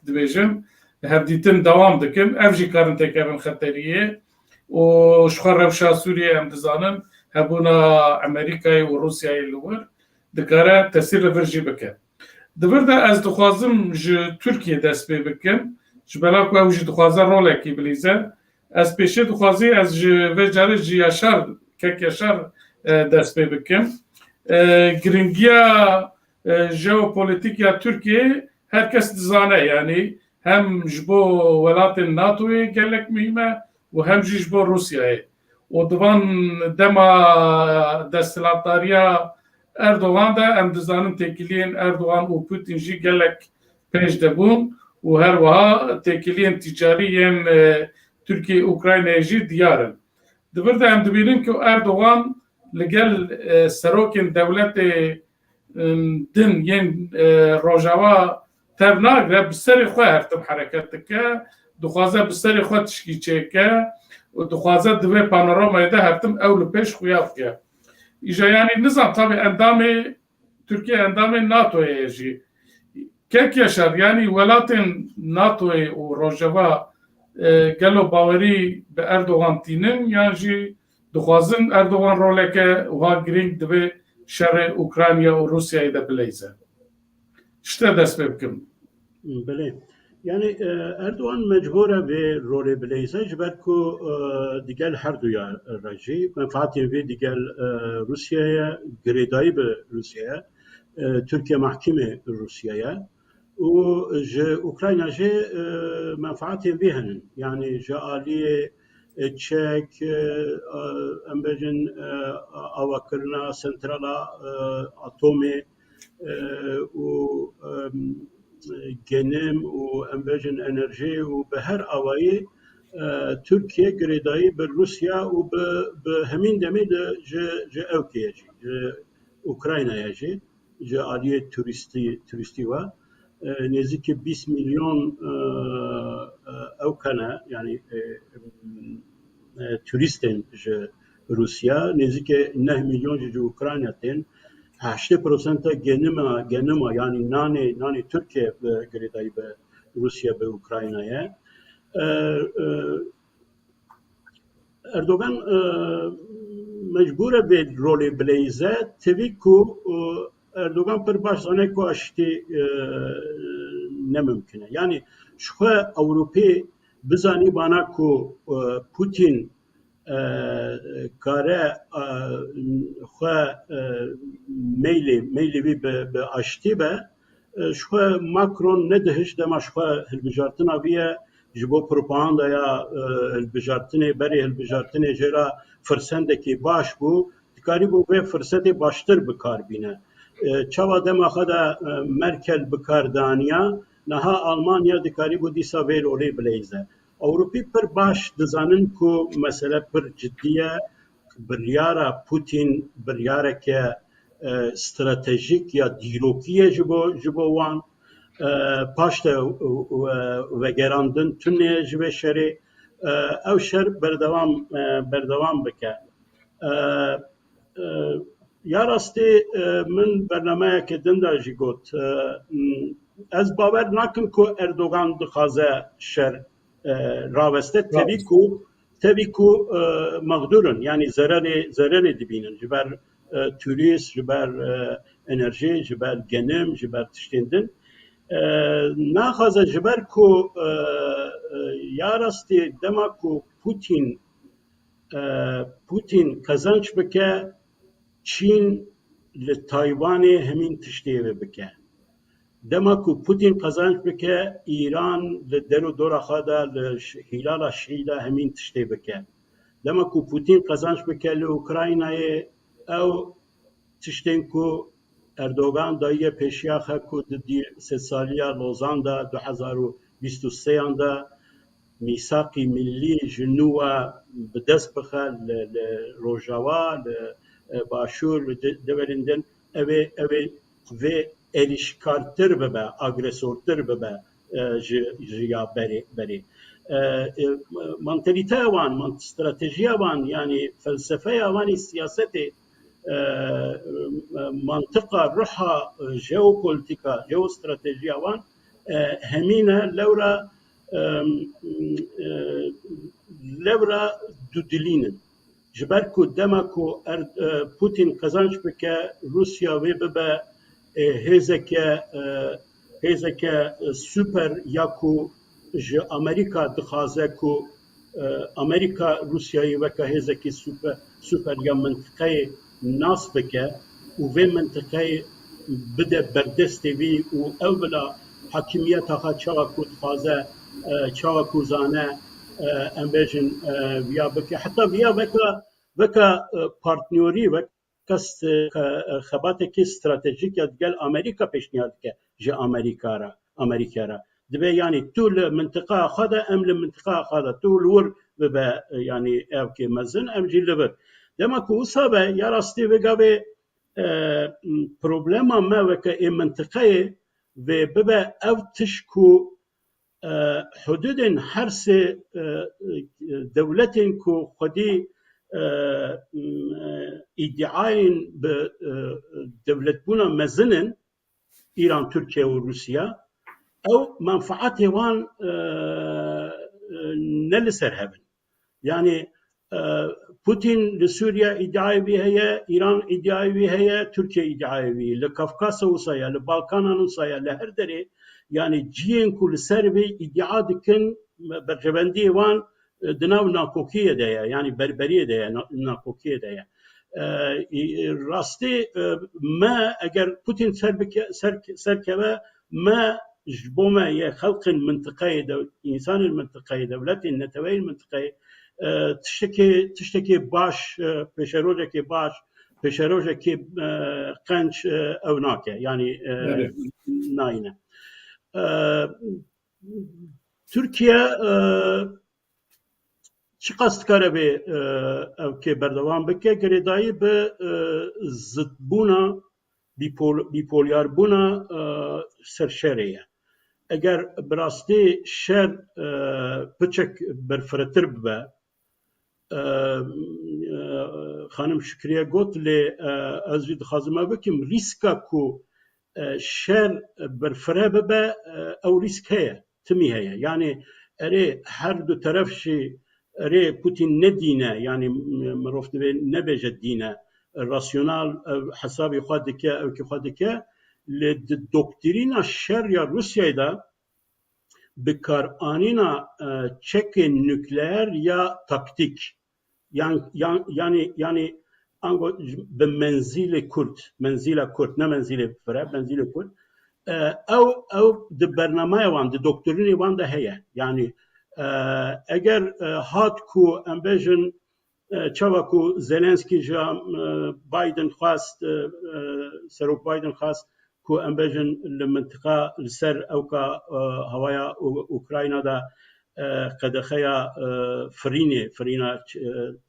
دیویژن هفدیتن دوام دکم افجی کارن تکابن خطریه و شخور روشا سوریه هم دزانن هبونا امریکای و روسیای لور دکاره تاثیر لورجی بکن دبرده از دخوازم ترکیه دست بی بکن جبلاکو اوجی دخوازه رولکی بلیزه از پیشه دخوازی از وجاره جی یاشار کک یاشار دست بی بکن گرینگیا ژئوپلیتیکیا ترکیه هر کس دزانه یعنی هم جبو ولات الناتو گلک مهمه و هم جبو روسیا و دوان دما دستلاتاریا اردوغان دا ام دزانم تکیلین اردوغان و پوتین جی گلک پیش دبون و هر وها تکیلین تجاری هم ترکیه اوکراین جی دیارن دبرده هم دبیرین که اردوغان لگل سروکن دولت دن ین روجاوا تبناگره بسری خواه هرتم حرکت که دخوازه بسری خواه تشکیچه که و دخوازه دوی پانورامای ده هرتم اول پیش خویاف که ایجا یعنی نظام طبی اندام ترکیه اندام ناتوی جی که کشر یعنی ولاتن ناتوی و روژوا گلو باوری به اردوغان تینن یعنی جی دخوازن اردوغان رولکه و ها گرینگ دوی شر اوکراینیا و روسیای ده بلیزه شته دست بکن بله یعنی اردوغان مجبوره به رول بلیزه جبر کو دیگل هر دویا راجی منفعتی وی دیگل روسیه گریدایی به روسیه ترکیه محکمه روسیه و جه اوکراین جه منفعتی وی هنن یعنی جه آلیه چک ام بجن آواکرنا سنترالا اتومی و گنم و امبجن انرژی و به هر آوایی ترکیه گریدایی به روسیا و به همین دمی جه اوکیه جه اوکراینه جه جه آلیه توریستی و نزدیک 20 میلیون اوکنه یعنی توریستن جه روسیا نزدیک 9 میلیون جه اوکراینه تن 80% گنما یعنی نان ترکیه به گریدایی به روسیا به اوکراینه اردوغان مجبور به رول بلیزه توی کو اردوغان پر باش زانه کو اشتی نممکنه یعنی شخوا اوروپی بزانی بانا کو پوتین کاره خو میلی وی به اشتی به شو ماكرون ندهش دما شو هالبجارتنا بيه جبو بروباغندا يا هالبجارتني بري هالبجارتني جرا فرسندكي باش بو دكاري بو به فرصتي باشتر بکار بینه چاوا دما خدا مرکل بکاردانیا نها آلمانیا دکاری بو دیسا ویل اولی بلیزه اوروپی پر باش دزانن کو مسئله پر جدیه بریارا پوتین بریارا که استراتژیک یا دیروکیه جبو وان پاشته وگراندن تونه جبه شری او شر بردوام بکه یا راستی من برنامه که دنده جی گوت از باور نکم که اردوغان دخوازه شر راوسته تبی کو مقدورن یعنی ضرر دبینن جبر توریست جبر انرژی جبر گنم جبر تشتیندن نخوازه جبر کو یا راستی دما کو پوتین کزانچ بکه چین لتایوان همین تشتیه بکه دما کو پوتین کزانچ بکه ایران لدرو دورا خدا لهلال شیلا همین تشتیه بکه دما کو پوتین کزانچ بکه لوکراینای او تشتین کو اردوغان دایه پیشیاخه کو دی سه سالیا لوزان دا 2023 دا میثاقی ملی جنوبا بدست بخه لروجاوا باشور دورندن اوه و اریشکارتر ببه اگرسورتر ببه جیا بری منتالیته وان استراتژی وان یعنی فلسفه وان سیاست منطقه روحا جیوپولیتیکا جو استراتژی وان همینه لورا دودلینن جبر کو دما کو پوتین کزانچ بکه روسیا وی ببه هزکه سوپر یاکو ج امریکا دخوازه کو امریکا روسیایی وکه هزکی سوپر یا منطقه ناس بکه و وی منطقه بده بردستی وی و اولا حاکمیت ها چاکو دخوازه چاکو زانه امبیجن ویا بکه حتی ویا وکا پارتنیوری وکا خباته که استراتژیک یاد گل امریکا پیشنهاد که جه امریکا را دبی یعنی طول منطقه خدا امل منطقه خدا طول ور ببه یعنی او که مزن امجی لبر دما کو صابه یا راستی وگاوی پروبلم ما وکا این منطقه و ببه او تشکو حدود هر سه دولتین کو خودی ادعاین به دولت بونا مزنن ایران ترکیه و روسیه او منفعت وان نلسر هبن یعنی پوتین لسوريا ادعای بی هيا ایران ادعای بی هيا ترکیه ادعای بی لکافکاس وصايا لبالکان وصايا لهر دره يعني جين كل سربي ادعاء دكن برجبندي وان دناو ناكوكيه دايا يعني بربريه دايا ناكوكيه دايا راستي ما اگر بوتين سركبه ما جبوما يا خلق المنطقه انسان المنطقه دولت النتوي المنطقه تشتكي باش بشروجك باش بشروجك قنش او ناكه يعني ناينه Türkiye çiqast kare be ev ke berdewam bike geredayî bi zidbûna bîpolyarbûna serşerê ye. Eger bi rastî şer piçek berfirehtir bibe xanim Şükriye got lê ez jî dixwazim ev bikim rîska ku شر برفره به او ریسک هست تمی هست یعنی اره هر دو طرف شی اره پوتین ندینه یعنی مروفت به نبجد دینه راسیونال حسابی خود که او که خود که لدکترین شر یا روسیه دا بکار آنینا چک نوکلئر یا تاکتیک یعنی انگو به منزل کرد نه منزل فره منزل کرد او د برنامه وان د دکترین وان ده هي يعني اگر هات کو امبیژن چاوکو زيلنسكي جا بايدن خواست سروك بايدن خواست كو امبيجن المنطقة لسر اوكا هوايا اوكراينا دا قدخيا فرينا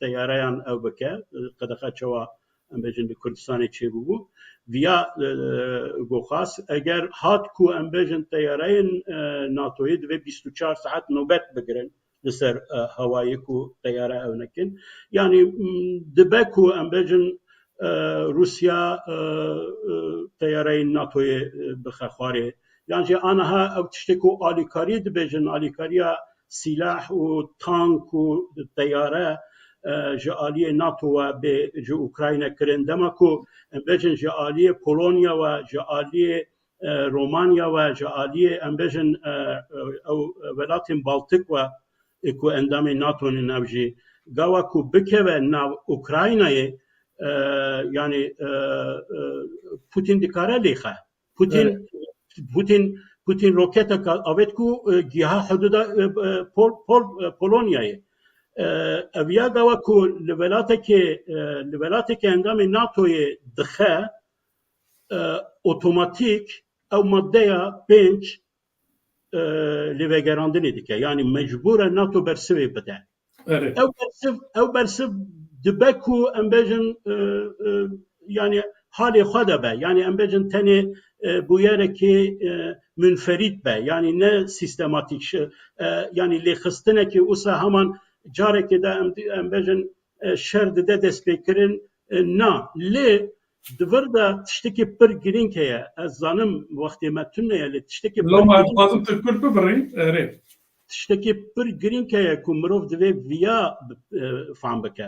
تياريان او بكا قدخا چوا امبيجن لكردستاني چه بو ويا گو خاص اگر هات كو امبيجن تيارين ناتوي دو 24 ساعت نوبت بگرن لسر هوايكو طيارة أو نكن يعني دبكو أمبيجن روسيا طيارين ناتو بخخاري يعني أنا ها أو تشتكو آليكاري دبيجن آليكاريا سلاح وتانك وطيارة جالية ناتو بجو أوكرانيا كرندمكو أمبيجن جالية بولونيا وجالية رومانيا وجالية أمبيجن أو ولات بالتيك و اكو اندام ناتو نوجي غوا كو بكوا ناو اوكراينا يعني بوتين ديكارا ليخا بوتين روكيتا اويتكو جهه حدود بولونيا ابيا غوا كو لولاتك اندام ناتو دخه اوتوماتيك او ماده بنج لوگراندنی دیگه یعنی مجبور ناتو برسوی بده او برسو دبکو امبیجن yani hali خدا به yani امبیجن تنی بویره که منفرد به yani ne sistematik yani لخستنه که اوسا همان جاره که ده امبیجن شرد ده دست بکرین نه لی دوردا تشتكي بر جرينكيا الظالم وقت ما تنيا تشتكي لو ما لازم تكون ببري ريت تشتكي بر جرينكيا كومروف دوي فيا فهم بك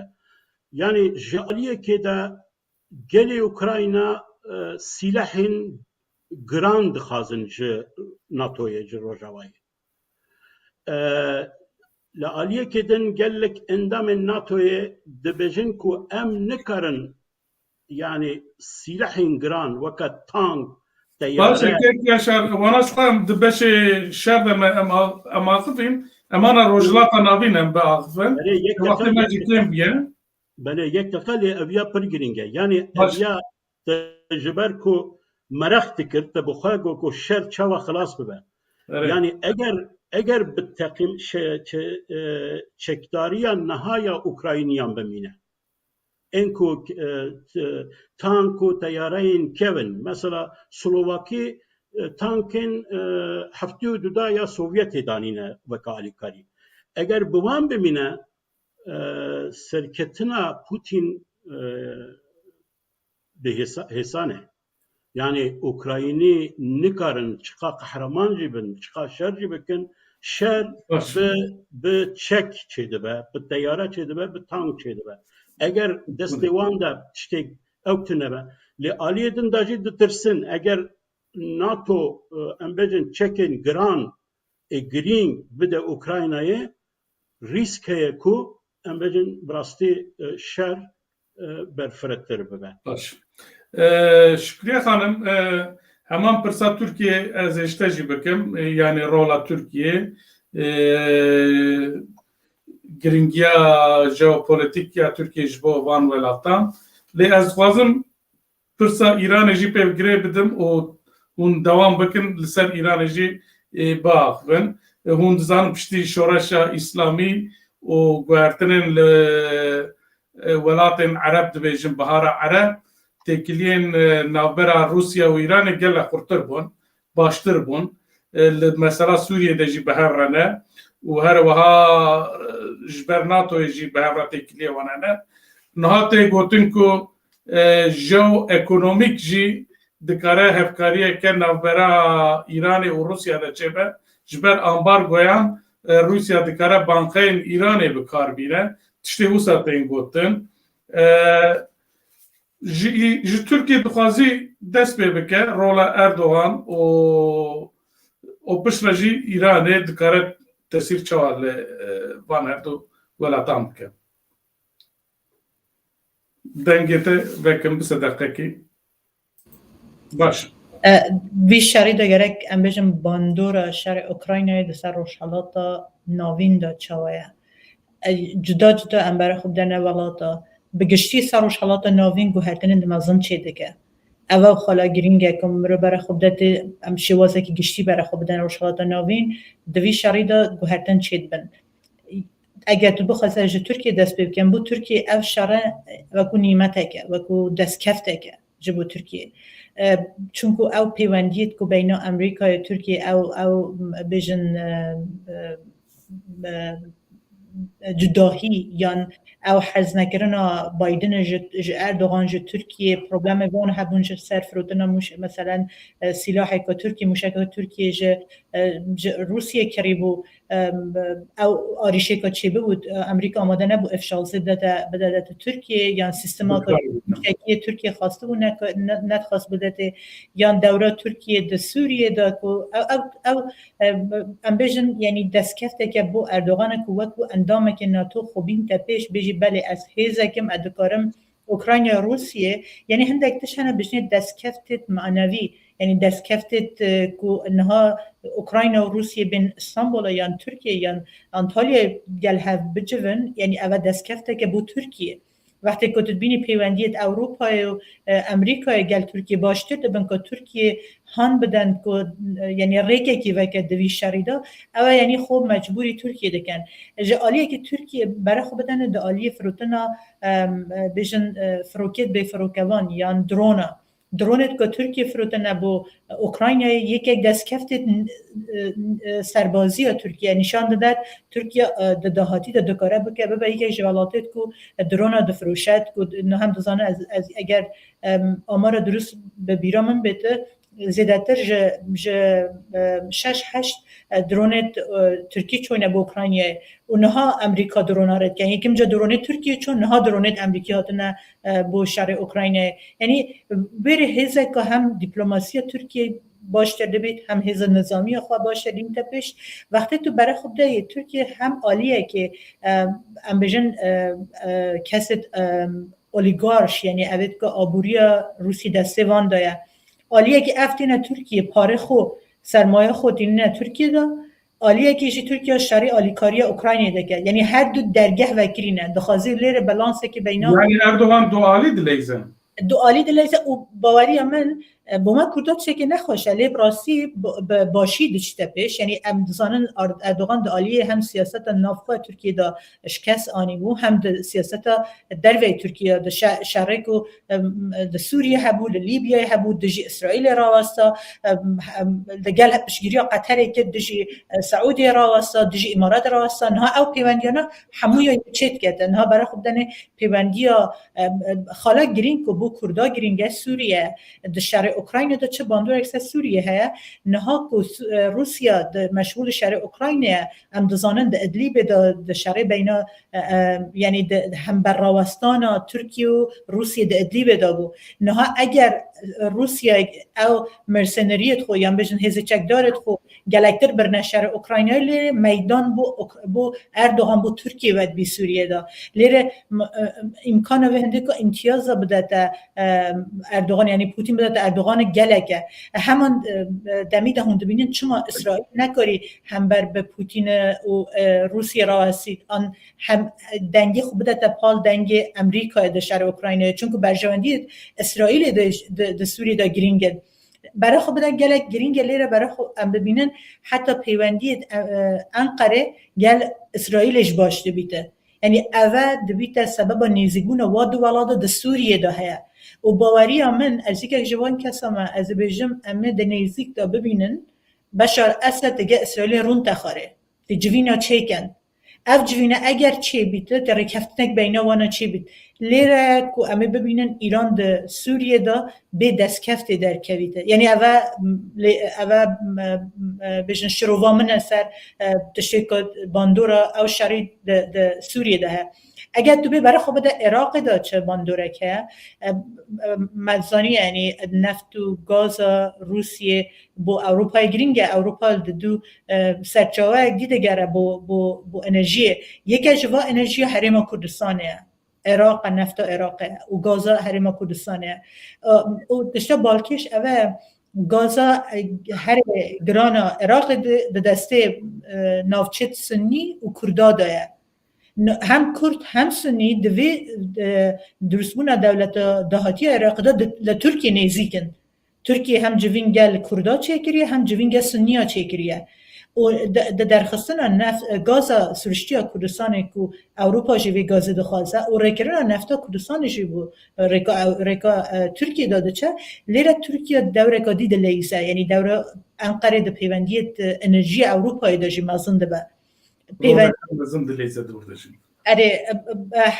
يعني جاليه كده جلي اوكراينا سلاحين جراند خازن ج ناتويا ج روجاواي لاليه كدن قال لك اندام الناتويا دبجنكو ام نكرن يعني سلاح جران وقت تانك طيارة باش كيك يا شار وانا صام دبش شاب اماصفين امانه روجلاتا نافين باعرفن وقت ما جيتين بيان بله یک دقیقه ابیا پرگرینگه يعني ابیا تجبركو مرخت کرد بخواگو کو شر چوا خلاص ببه يعني اگر بالتقيم چکداریا نهایا اوکراینیان بمینه انكو تانكو طيارين كيفن مثلا سلوواكي تانكن حفتو دودايا سوفيت دانينا وكالي كاري اگر بوان بمينه سركتنا بوتين بهسانه يعني اوكرايني نكارن چقا قهرمان جبن چقا شر جبكن شر بچك چيدبه بالطياره چيدبه بالتانك چيدبه اگر دستوان دا تشتك او تنبه لآليدن داجي دترسن اگر ناتو امبجن چكن گران گرين بده اوكراينايه ريسك هي كو امبجن براستي شر برفرتر ببه باش شكريا خانم همان برسا تركيا از اشتاجي بكم يعني رولا تركيا گرنگیا ژئوپلیتیک یا ترکیه جبو وان ولاتان لی از خوازم پرسا ایران جی پیو گری بدم و اون دوام بکن لسر ایران جی باخن هون دزان پشتی شورشا اسلامی و گوارتنن ولاتن عرب دبیجن بهار عرب تکلین نابرا روسیا و ایران گل خورتر بون باشتر بون مثلا سوریه دجی بهر رنه و هر وها جبر ناتو يجي بهراتي كلي وانا نهاتي غوتنكو جو ايكونوميك جي دكاره هفكاريه كان برا ايران و روسيا دا چبه جبر امبارگويان روسيا دكاره بانكين ايران بكار بيره تشتي وسا تين غوتن جي تركيا دخوازي دست بك رولا اردوغان او بشرجي ايران دكاره تأثير شوال وانهردو ولا تامك دنجته بكم بصدقكي باش وی شری دگرک ام بجم باندور شر اوکراینای دسر روشحالاتا ناوین دا چاویه جدا جدا ام برای خوب دنه ولاتا بگشتی سر روشحالاتا ناوین گوهرتن دمازن چه دکه اول خالا گرینگه کم رو برای خوب دته ام شوازه که گشتی برای خوب دنه روشحالاتا ناوین دوی شری دا گوهرتن چه بن اگر تو بخواست از ترکیه دست بکن بود ترکیه او شره وکو نیمته که وکو دست کفته که جبو ترکیه چونکو او پیوندیت کو بین امریکا و ترکیه او بیژن جداهی یا او حز نکرنا بایدن اردوغان جو ترکیه پروبلم وان هبون جو سر فرودنا مش مثلا سلاحی که ترکیه مشکل ترکیه جو روسیه کریبو او آریشه که چه بود امریکا آماده نبو افشال بدهد ترکیه یا سیستما که ترکیه خواسته بود نتخواست بدهد یا دوره ترکیه ده سوریه ده او ام بیژن یعنی دست کفته که بو اردوغان که وقت اندامه که ناتو خوبین تپیش بیجی بله از هیزه کم ادکارم اوکراین یا روسیه یعنی هندک تشنه بجنه دست کفتت معنوی یعنی دست کفتت که انها اوکراین و روسیه بین استانبول یا ترکیه یا انطالیا گل هف بجون یعنی اول دست کفته که بو ترکیه وقتی که تبینی پیوندیت اروپا و امریکا گل ترکیه باشته دبن که ترکیه هان بدن که یعنی ریکه که وکه دوی شریدا اول یعنی خوب مجبوری ترکیه دکن جالیه که ترکیه برای خوب بدن دالی فروتنا بیشن فروکت به فروکوان یا درونت که ترکیه فروتنا بو اوکراین یک دست کفت سربازی ترکیه نشان داد ترکیه دهاتی دکاره بکه به یک جوالاتت که درون دفروشت که نه هم دزانه از اگر آمار درست به بیرامن بده زیادتر شش هشت درونت ترکیه چونه با اوکراینیه و نها امریکا درونارد یعنی یکم جا درونت ترکیه چون نها درونت امریکا هاتنه با شهر اوکراینه یعنی بره هزه که هم دیپلماسی ترکیه باش کرده بید هم هزه نظامی خواه باش کرده این تپش وقتی تو برای خوب ده ترکیه هم عالیه که ام بجن کست اولیگارش یعنی اوید که آبوریا روسی دسته وان دایه عالیه که افتینه ترکیه پاره خو سرمایه خود اینه ترکیه دا عالیه که ایشی ترکیه شری آلیکاری اوکراینی ده کرد یعنی هر دو درگه وکرینه دخوازی لیر بلانسه که بینا یعنی اردوغان دو عالی دلیزه و باوری من با ما کردات چه که نخواشه لیب راستی باشی دچته پیش یعنی امدزانن اردوغان دالیه هم سیاست نافخواه ترکیه دا شکست آنی بو هم سیاست دروی ترکیه دا شرک و دا سوریه هبو لیبیای هبو دجی اسرائیل راوستا دگل پشگیری قطره که دجی سعودی راوستا دجی امارات راوستا نها او پیوندیانا همویا چیت کرده نها برای خود دنه پیوندیا خالا گرین که بو کردا گرینگه سوریه دا شرک اوکراین دا چه باندور اکسا سوریه هیا نها که روسیا دا مشغول شهر اوکراینه هم دزانن دا ادلیب دا شهر بینا یعنی هم بر راوستان ترکیه و روسیه دا ادلیب دا بو نها اگر روسیا او مرسنریت خو یا بجن هزچک دارد خو گلکتر برنه شهر اوکراینه لیره میدان بو اردوغان بو ترکیه ود بی سوریه دا لیره امکانه وهنده که امتیاز بده اردوغان یعنی پوتین بده اردوغان گلکه همان دمیده هم دبینین چما اسرائیل نکاری هم بر به پوتین و روسیه را هستید آن هم دنگی خوب بده پال دنگ امریکا در شهر اوکراینه چون که برجواندی اسرائیل در سوریه دا گرینگه برای خود بدن گلک گرینگ لیره برای خود ام ببینن حتی پیوندی انقره گل اسرائیلش باشده بیده یعنی اوه دبیده سبب نیزگون واد ولاده در سوریه دا هیا و باوری من از یک جوان کسام از بجم امه دنیزیک دا ببینن بشار اسد دیگه اسرائیل رون تخاره دی جوینا چیکن اف جوینا اگر چی بیده در رکفتنک بینا وانا چی بید لیره که امه ببینن ایران دا سوریه دا به دست کفته در کویده یعنی اوه بجن شروع من سر تشکیل باندورا او شری دا سوریه ده اگر تو برای خوب ده عراق دا چه باندوره که مزانی یعنی نفت و گاز روسیه با اروپای گرینگه اروپا دو سرچاوه دیده گره با انرژی یکی جوا انرژی حریم کردستانه عراق نفت عراق و گاز حریم کردستانه و دشتا بالکش اوه گازا هر گرانا عراق ده دسته نافچت سنی و کردا دایه هم کرد هم سنی دوی درسبونا دولت دهاتی عراق ده ترکیه نزیکن ترکیه هم جوین گل کردا چیکریه هم جوین گل سنیا چیکریه و در خستن نفت گاز سرشتیا کردستان کو اروپا جوی گاز دخوازه و رکرنا نفتا کردستان جوی رکا ترکیه داده چه لیره ترکیه دوره که دید لیسه یعنی دوره انقره ده پیوندیت انرژی اروپایی داشی مازنده به اره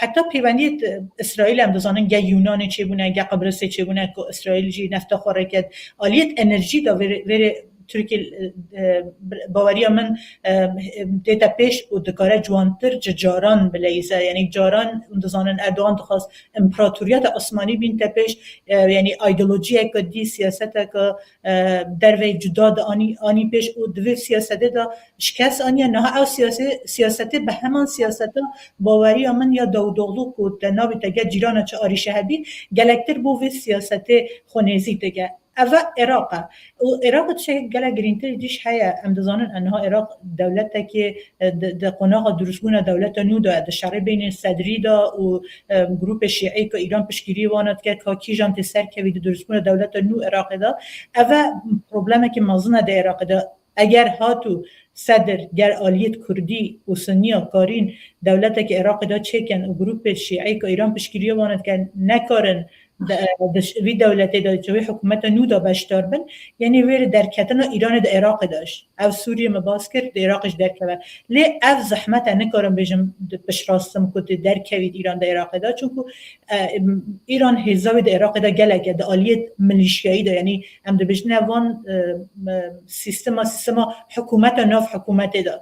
حتی پیوندیت اسرائیل هم دزانن گه یونان چه بونه گه قبرس چه بونه که اسرائیل جی نفتا خوره کد آلیت انرژی دا وره ترکیه باوریا من دیتا پیش و دکاره جوانتر جاران بلیزه یعنی جاران دزانن اردوغان دخواست امپراتوریت عثمانی بین تا پیش یعنی ایدئولوژی که دی سیاست که در وی جدا آنی پیش و دوی سیاست دا شکست آنی نه او سیاست به همان سیاست باوریا من یا دودوغلو که نابی تگه جیران چه آریشه هبی گلکتر بو وی سیاست خونیزی تگه اوه عراقه و عراق چه گله گرینتر دیش هیا ام دزانن انها عراق دولته که د قناق درسگونه دولت نو دا د شر بین صدری دا و گروپ شیعی که ایران پشگیری واند که کی جان تسر که وید درسگونه دولت نو عراق دا اوه پروبلمه که مازنه د عراق دا اگر هاتو صدر گر آلیت کردی و سنیا کارین دولته که عراق دا چکن و گروپ شیعی که ایران پشگیری واند که نکارن وی دولتی داشت و حکومت نو دا بشتار بن یعنی ویر درکتن ایران دا عراق داشت او سوریه مباس کرد دا عراقش درکوه لی او زحمت نکارم بجم بشراستم که درکوید ایران دا عراق دا چون که ایران هزاوی دا عراق دا گلکه دا آلیت ملیشیایی دا یعنی هم دا بجنه وان سیستم حکومت ناف حکومت دا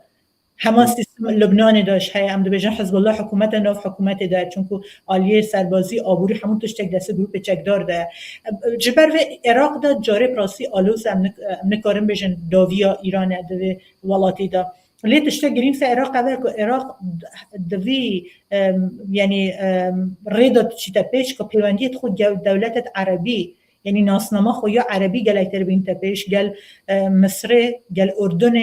همه سیستم لبنان داشت هی هم بجن حزب الله حکومت ناف حکومت ده چون که عالیه سربازی آبوری همون تشتک دسته گروپ چکدار ده جبر و عراق ده جاره پراسی آلوز هم نکارم بجن داویا ایران ده ولاتی ده لی تشتک گریم سه عراق اول که عراق دوی یعنی ریدات چیتا پیش که پیوندیت خود دولت عربی یعنی ناسنامه خویا عربی گل اکتر بین تپیش گل مصر گل اردن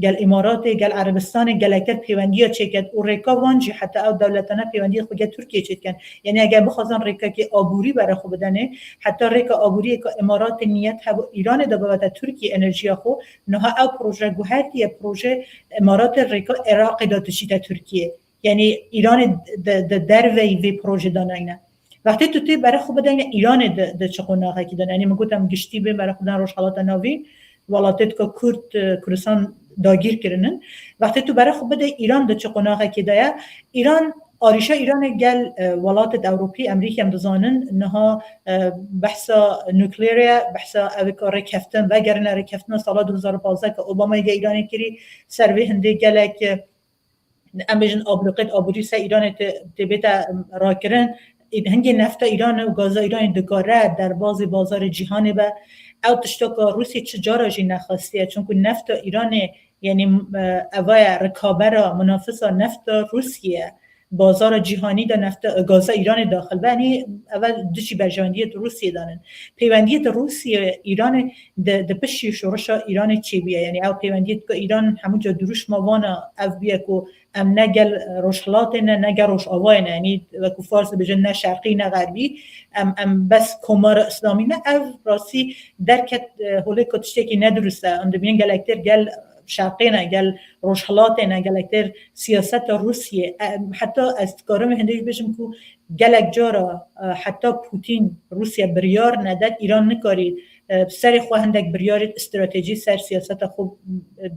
گل امارات گل عربستان گل اکتر پیوندی ها چکد و ریکا وانجی حتی او دولتانه پیوندی خود ترکیه چکن یعنی اگر بخوازن ریکا که آبوری برای خود بدنه حتی ریکا آبوری که امارات نیت هوا ایران دا بابت ترکیه انرژی خو نه او پروژه گوهرتی پروژه امارات ریکا عراق دا تشیده ترکیه یعنی ایران در وی پروژه دانه وقتی تو تی برای خود بدن ایران د چقوناقه کی دن یعنی میگم گشتی به برای خودن روش حالات ناوی ولاتت که کردستان داگیر کردن وقتی تو برای خود بده ایران د چقوناقه کی دایا ایران آریشه ایران گل ولات اروپی امریکا هم دزانن نها بحث نوکلیره بحث اوکار کفتن و اگر نه کفتن سال 2015 که اوباما ایران کری سروی هنده گلک امبیجن آبلوقت آبوری سه ایران تبیت راکرن هنگی نفت ایران و گاز ایران دکاره در بازار جهانی به او تشتاک روسی چجارا جی نخواستیه چون که نفت ایران یعنی اوای رکابه منافس نفت روسیه بازار جهانی دا نفت گاز ایران داخل بانی اول دوچی برجاندیت روسیه دانن پیوندیت روسیه ایران د پشی شورش ایران چی بیه یعنی او پیوندیت که ایران همونجا دروش موانا او بیه که ام نگل روشلات نگل روش آوای نه یعنی وکو فارس بجن نه شرقی نه غربی ام بس کمار اسلامی نه او راسی درکت هوله کتشتی که ندرسته ام دبین گل اکتر گل شرقی نه گل روشلات نه گل اکتر سیاست روسیه حتی از کارم هندیش بشم که گلک جارا حتی پوتین روسیه بریار نداد ایران نکاری سر خواهندک بریار استراتژی سر سیاست خوب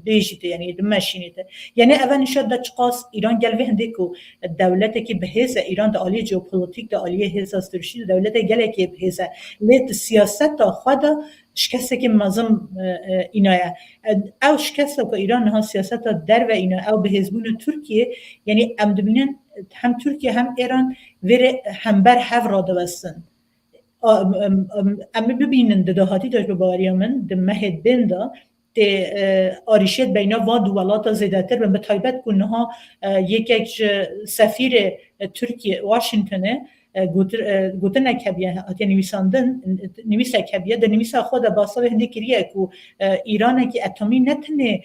بیجیده یعنی دمشینیده یعنی اول نشد دا چقاس ایران گلوه هنده که دولتی که بهیزه ایران دا آلیه جیوپولیتیک دا آلیه هیزه استرشید دولت گله که بهیزه لیت سیاست دا خود شکسته که مازم اینایه او شکسته که ایران ها سیاست دا در و اینا او بهیزبون ترکیه یعنی ام دبینن هم ترکیه هم ایران ویره هم بر هف را دوستن اما ببینن دهاتی داشت به باوری من دمهد بنده آریشت بینا و دولات زیادتر به تایبت کنها یک سفیر ترکیه واشنگتنه گوتن کبیه هاتی نویساندن نویسا کبیه در نویسا خود باصابه هنده کریه که ایران که اتمی نتنه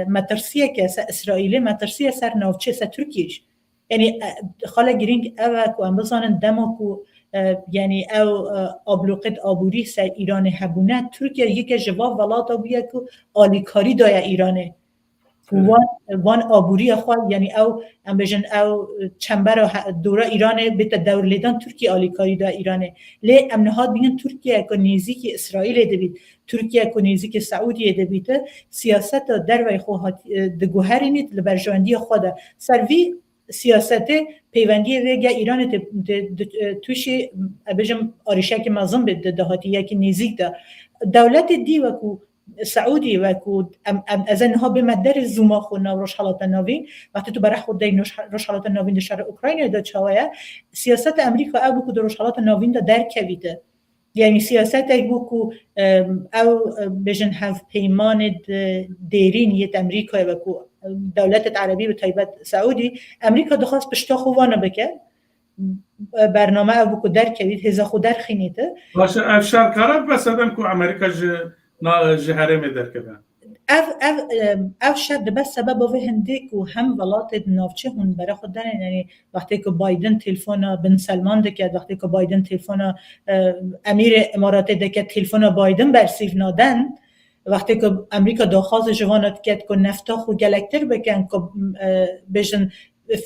مترسیه که اسرائیل مترسیه سر نوچه سر ترکیش یعنی خاله گرینگ اوه که هم بزانن دما که یعنی او ابلوقت آبوری سر ایران هبونه ترکیه یک جواب ولاتا بیه که آلیکاری دایه ایرانه وان آبوری خواه یعنی او هم بجن او چنبر دوره ایرانه بیت دور لیدان ترکیه آلیکاری دا ایرانه لی امنهاد بینن ترکیه که نیزی اسرائیل دبید ترکیه که نیزی سعودیه دبید سیاست در وی خواه دگوهرینید لبرجواندی خود سروی سیاست پیوندی ریگه ایران توشی بجم آریشک مازم به دهاتیه که نیزیک ده دولت دی وکو سعودی وکو از اینها به مدر زوما خونا روش حالات نوین وقتی تو برای خود دی روش حالات نوین در شهر اوکراین دا چاویه سیاست امریکا او بکو در روش حالات نوین دا در کویده یعنی سیاست ای بکو او بجن هف پیمان دیرین یت امریکا وکو دولت عربی به تایبت سعودی امریکا دخواست پشتا خوانه بکه برنامه او بکو در کوید هزا خود در خینیده باشه افشار کارب بسدن که امریکا جهره می در کدن اف شد بس سبب و هنده که هم ولات نافچه هون برای خود دارن یعنی وقتی که بایدن تلفن بن سلمان دکد وقتی که بایدن تلفن امیر امارات دکد تلفن بایدن برسیف نادن وقتی که امریکا داخواز جوانات کرد که نفتا خو گلکتر بکن که بجن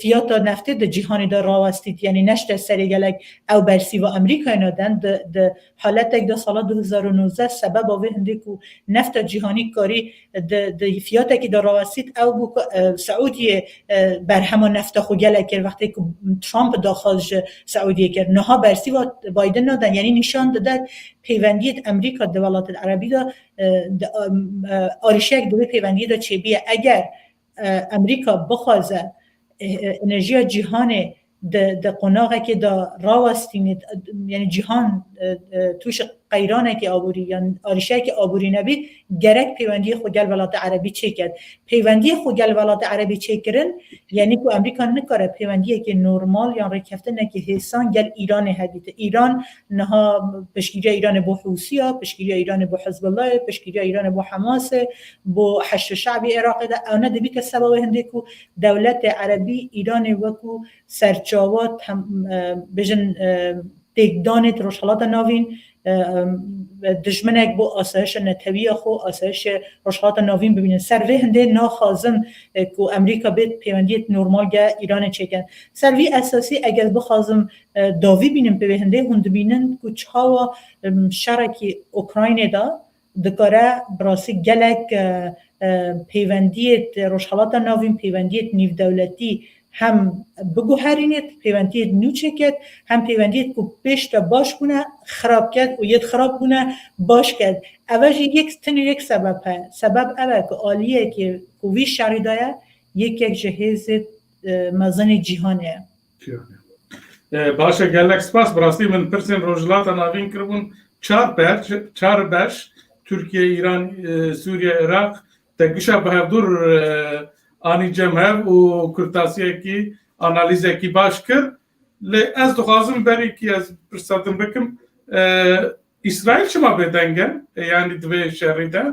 فیاتا نفته ده جهانی ده راوستید یعنی نشته سری گلک او برسی و امریکا نادن ده حالت ده سال 2019 سبب آوه هنده که نفت جهانی کاری ده فیاتا که ده راوستید او بو سعودی بر همان نفت خو گلک کرد وقتی که ترامپ داخواز سعودی کرد نها برسی و بایدن نادن یعنی نشان ده پیوندیت امریکا ده ولایت عربی ده آریشک دوی پیوندی ده چه بیه اگر امریکا بخوازه انرژی جهان د قناغه که دا راوستینید یعنی جهان توش قیرانه که آبوری یا آریشه که آبوری نبید گرک پیوندی خود گل ولایت عربی چه کرد پیوندی خود گل ولایت عربی چه کردن یعنی که امریکا نکاره پیوندی که نرمال یا رکفته نه که حسان گل ایران هدیت ایران نها پشگیری ایران با حوثی‌ها پشگیری ایران با حزب الله پشگیری ایران با حماس با حشد شعبی عراق ده اون دبی که سبب هنده که دولت عربی ایران وکو سرچاوات بجن تکدانت روشالات ناوین دشمنک با آسایش نتوی خو آسایش روشالات ناوین ببینن سروی هنده ناخازم که امریکا بید پیوندیت نرمال گه ایران چکن سروی اساسی اگر بخوازم داوی بینم به هنده هند بینن که چهاوا شرکی اوکراین دا دکاره براسی گلک پیوندیت روشالات ناوین پیوندیت نیو دولتی هم بگو هرینیت پیوندیت نو چکت هم پیوندیت که پیش باش کنه خراب کرد و ید خراب کنه باش کرد اوش یک سبب هست سبب اوه که آلیه که وی شری دایه یک جهیز مزن جهانه باشه گلک سپاس براستی من پرسین روجلات ناوین کربون چار بش ترکیه ایران سوریه عراق تکیشا به دور آنی جمعه و کرتاسیه کی آنالیزه کی باش کرد لی از دخوازم بری کی از پرساتم بکم اسرائیل شما بدنگن یعنی دوی شهری ده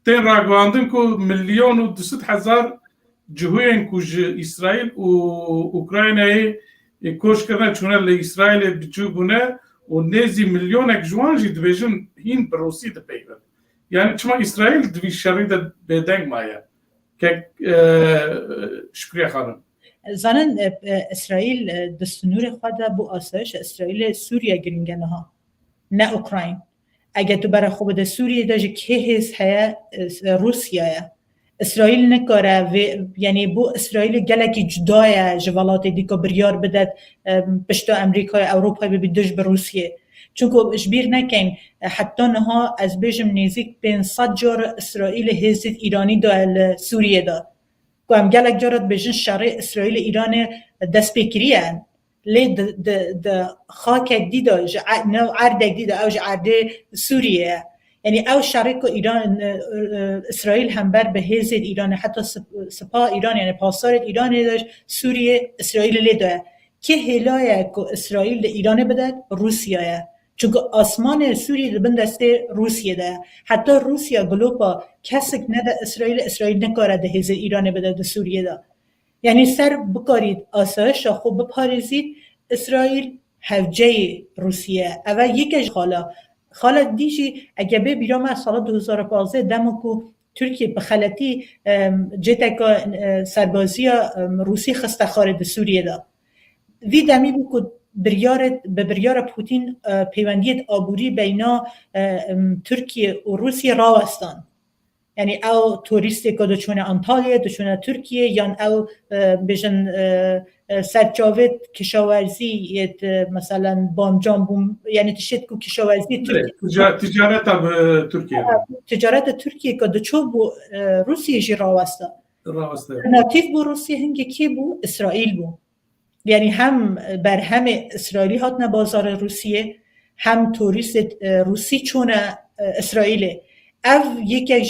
تین راگواندن که 1,200,000 جهوین که اسرائیل و اوکراینای کوش کردن چونه لی اسرائیل بچو بونه و نیزی میلیونک جوان جی دویجن هین بروسی ده پیون یعنی شما اسرائیل دوی شهری ده بدنگ مایه که شکریه خانم زنان اسرائیل دستنور خود بو آسایش اسرائیل سوریه گرینگنه ها نه اوکراین اگه تو برای خوب ده سوریه داجه که هست هیا روسیه اسرائیل نکاره و یعنی بو اسرائیل گلکی جدایه جوالات دیگه بریار بدد پشت امریکا اروپا ببیدش به روسیه چون که اشبیر نکن حتی نها از بیشم نزدیک 500 جار اسرائیل هست ایرانی دا سوریه دا که هم گلک جارت بیشن شرع اسرائیل ایران دست بکریه لی د خاک دیده نو عرده دیده او عرده سوریه یعنی او شرک ایران اسرائیل هم بر به هزت ایران حتی سپاه ایران یعنی پاسار ایران داشت سوریه اسرائیل لیده که هلایه که اسرائیل ده ایران بده روسیه، چون آسمان سوریه ده بندسته روسیه ده. حتی روسیه گلوپا کسک نده اسرائیل نکاره ده هزه ایران بده ده سوریه ده. یعنی سر بکارید آسایش خوب بپارزید اسرائیل هفجه روسیه. اول یکیش خالا دیجی اگه بیرام از سال 2015 دمو که ترکیه بخلطی جتا که سربازی روسی خسته خارج سوریه ده. وی دمی بود که بریار پوتین پیوندیت آبوری بینا ترکیه و روسیه راوستان. یعنی او توریستی که دچونه انطالیا دچونه ترکیه یا او بجن سرچاوت کشاورزی مثلا بامجان بوم یعنی تشت کو کشاورزی ترکیه تجارت ترکیه که دچو بو روسیه جی راوسته ناتیف بو روسیه هنگی کی بو اسرائیل بو. یعنی هم بر هم اسرائیلی هاتن بازار روسیه هم توریست روسی چونه اسرائیله. او یکی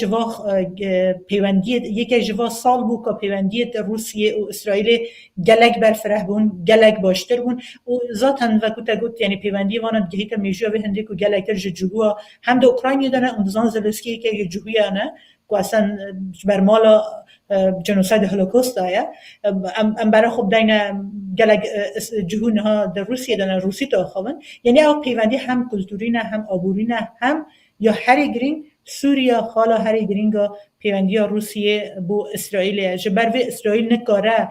جوا سال بو که پیوندیت روسیه و اسرائیل گلک برفره بون گلک باشتر بون و ذاتن و کتا گوت یعنی پیوندی واند گهیت میجوه به هنده که گلک تر جهوه هم ده اوکراینی دانه اندازان زلسکی که جهوه نه که اصلا برمالا جنوساید هولوکوست آیا ام برای خوب دینه گلک جهونه ها در روسیه دانه روسی تا خوابن. یعنی او پیوندی هم کلتوری نه هم آبوری نه هم یا هر گرین سوریا خالا هر گرینگا پیوندی روسیه بو اسرائیل جبر و اسرائیل نکاره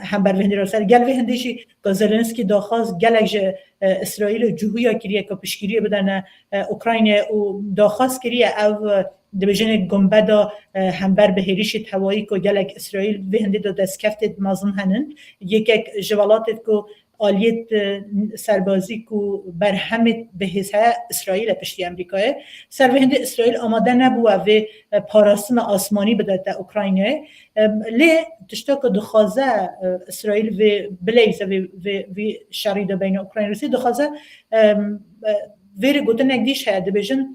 هم بر وهندی راسل گل وهندیشی که زلنسکی داخواست گلک اسرائیل جهویا کریه که پشگیری بدن اوکراین و داخواست کریه او دبیجن گنبدا هم بر بهریشت هوایی که گلک اسرائیل وهندی دا دست کفتید مازن هنن یک جوالاتت که آلیت سربازی کو بر همه به حساب اسرائیل پشتی امریکای سر وهند اسرائیل آماده نبوده و پاراستن آسمانی بده تا اوکراینه لی تشتاق دخوازه اسرائیل و بلیز و شرید بین اوکراین روسی دخوازه ویر گوتن نگدیش هست دبیجن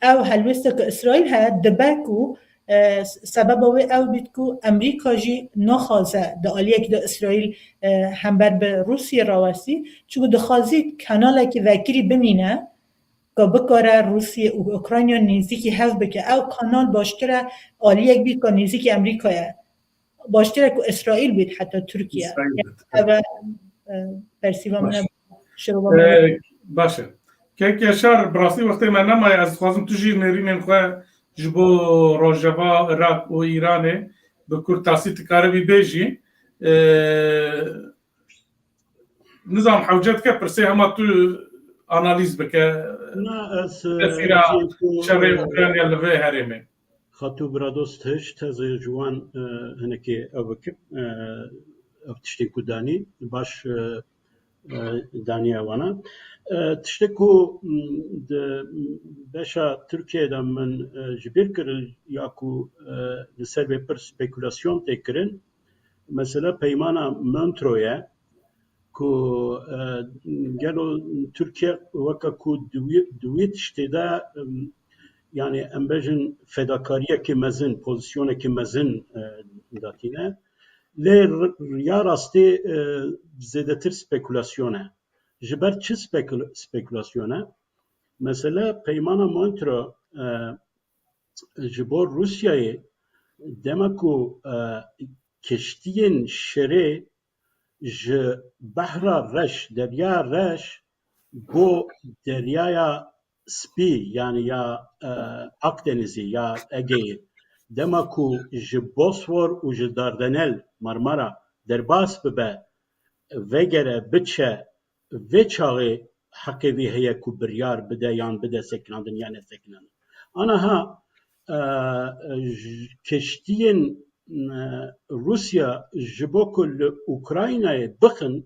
او هلوسته که اسرائیل هست دبکو سبب او بید که امریکا جی نخوازه ده آلیه که ده اسرائیل هم بر به روسیه راوستی چون ده خوازید کاناله که وکری بمینه که بکاره روسیه و اوکراین نیزی هف بکه او کانال باشتره آلیه بید که نیزی امریکایه باشتره که اسرائیل بید حتی ترکیه او پرسیوه منه شروع باشه که شهر براسی وقتی من نمای از خوازم تو جیر نرینن خواه جبو روجاوا عراق و ایران به کور تاسیت کاری بیجی نظام حوجت که پرسی همه تو آنالیز بکه تسیرا شبه اوکراینیا لوه هریمه خطو برادوست هش تازه جوان هنکی اوکب تشتی کودانی باش دانی وانا تشتكو باشا تركيا دا من جبير كر ياكو لسر بيبر سبيكولاسيون تكرن مثلا بيمانا مونترويا كو قالوا تركيا وكا كو دويت اشتدا يعني امباجن فداكاريا كمزن بوزيسيون كمزن داتينا لي يا راستي زيادتر سبيكولاسيونه جبر چه سپیکولاسیونه مثلا پیمان مونترو جبر روسیای دمکو کشتین شری ج بحر رش دریا رش بو دریای سپی یعنی یا اکدنزی یا اگه دمکو ج بوسفور و ج داردنل مرمرا درباس ببه وگره بچه و چاقی حقیقی هیا کو بریار بده یان بده سکناندن یا نسکناندن. آنها کشتین روسیا جبو کل اوکراینای بخن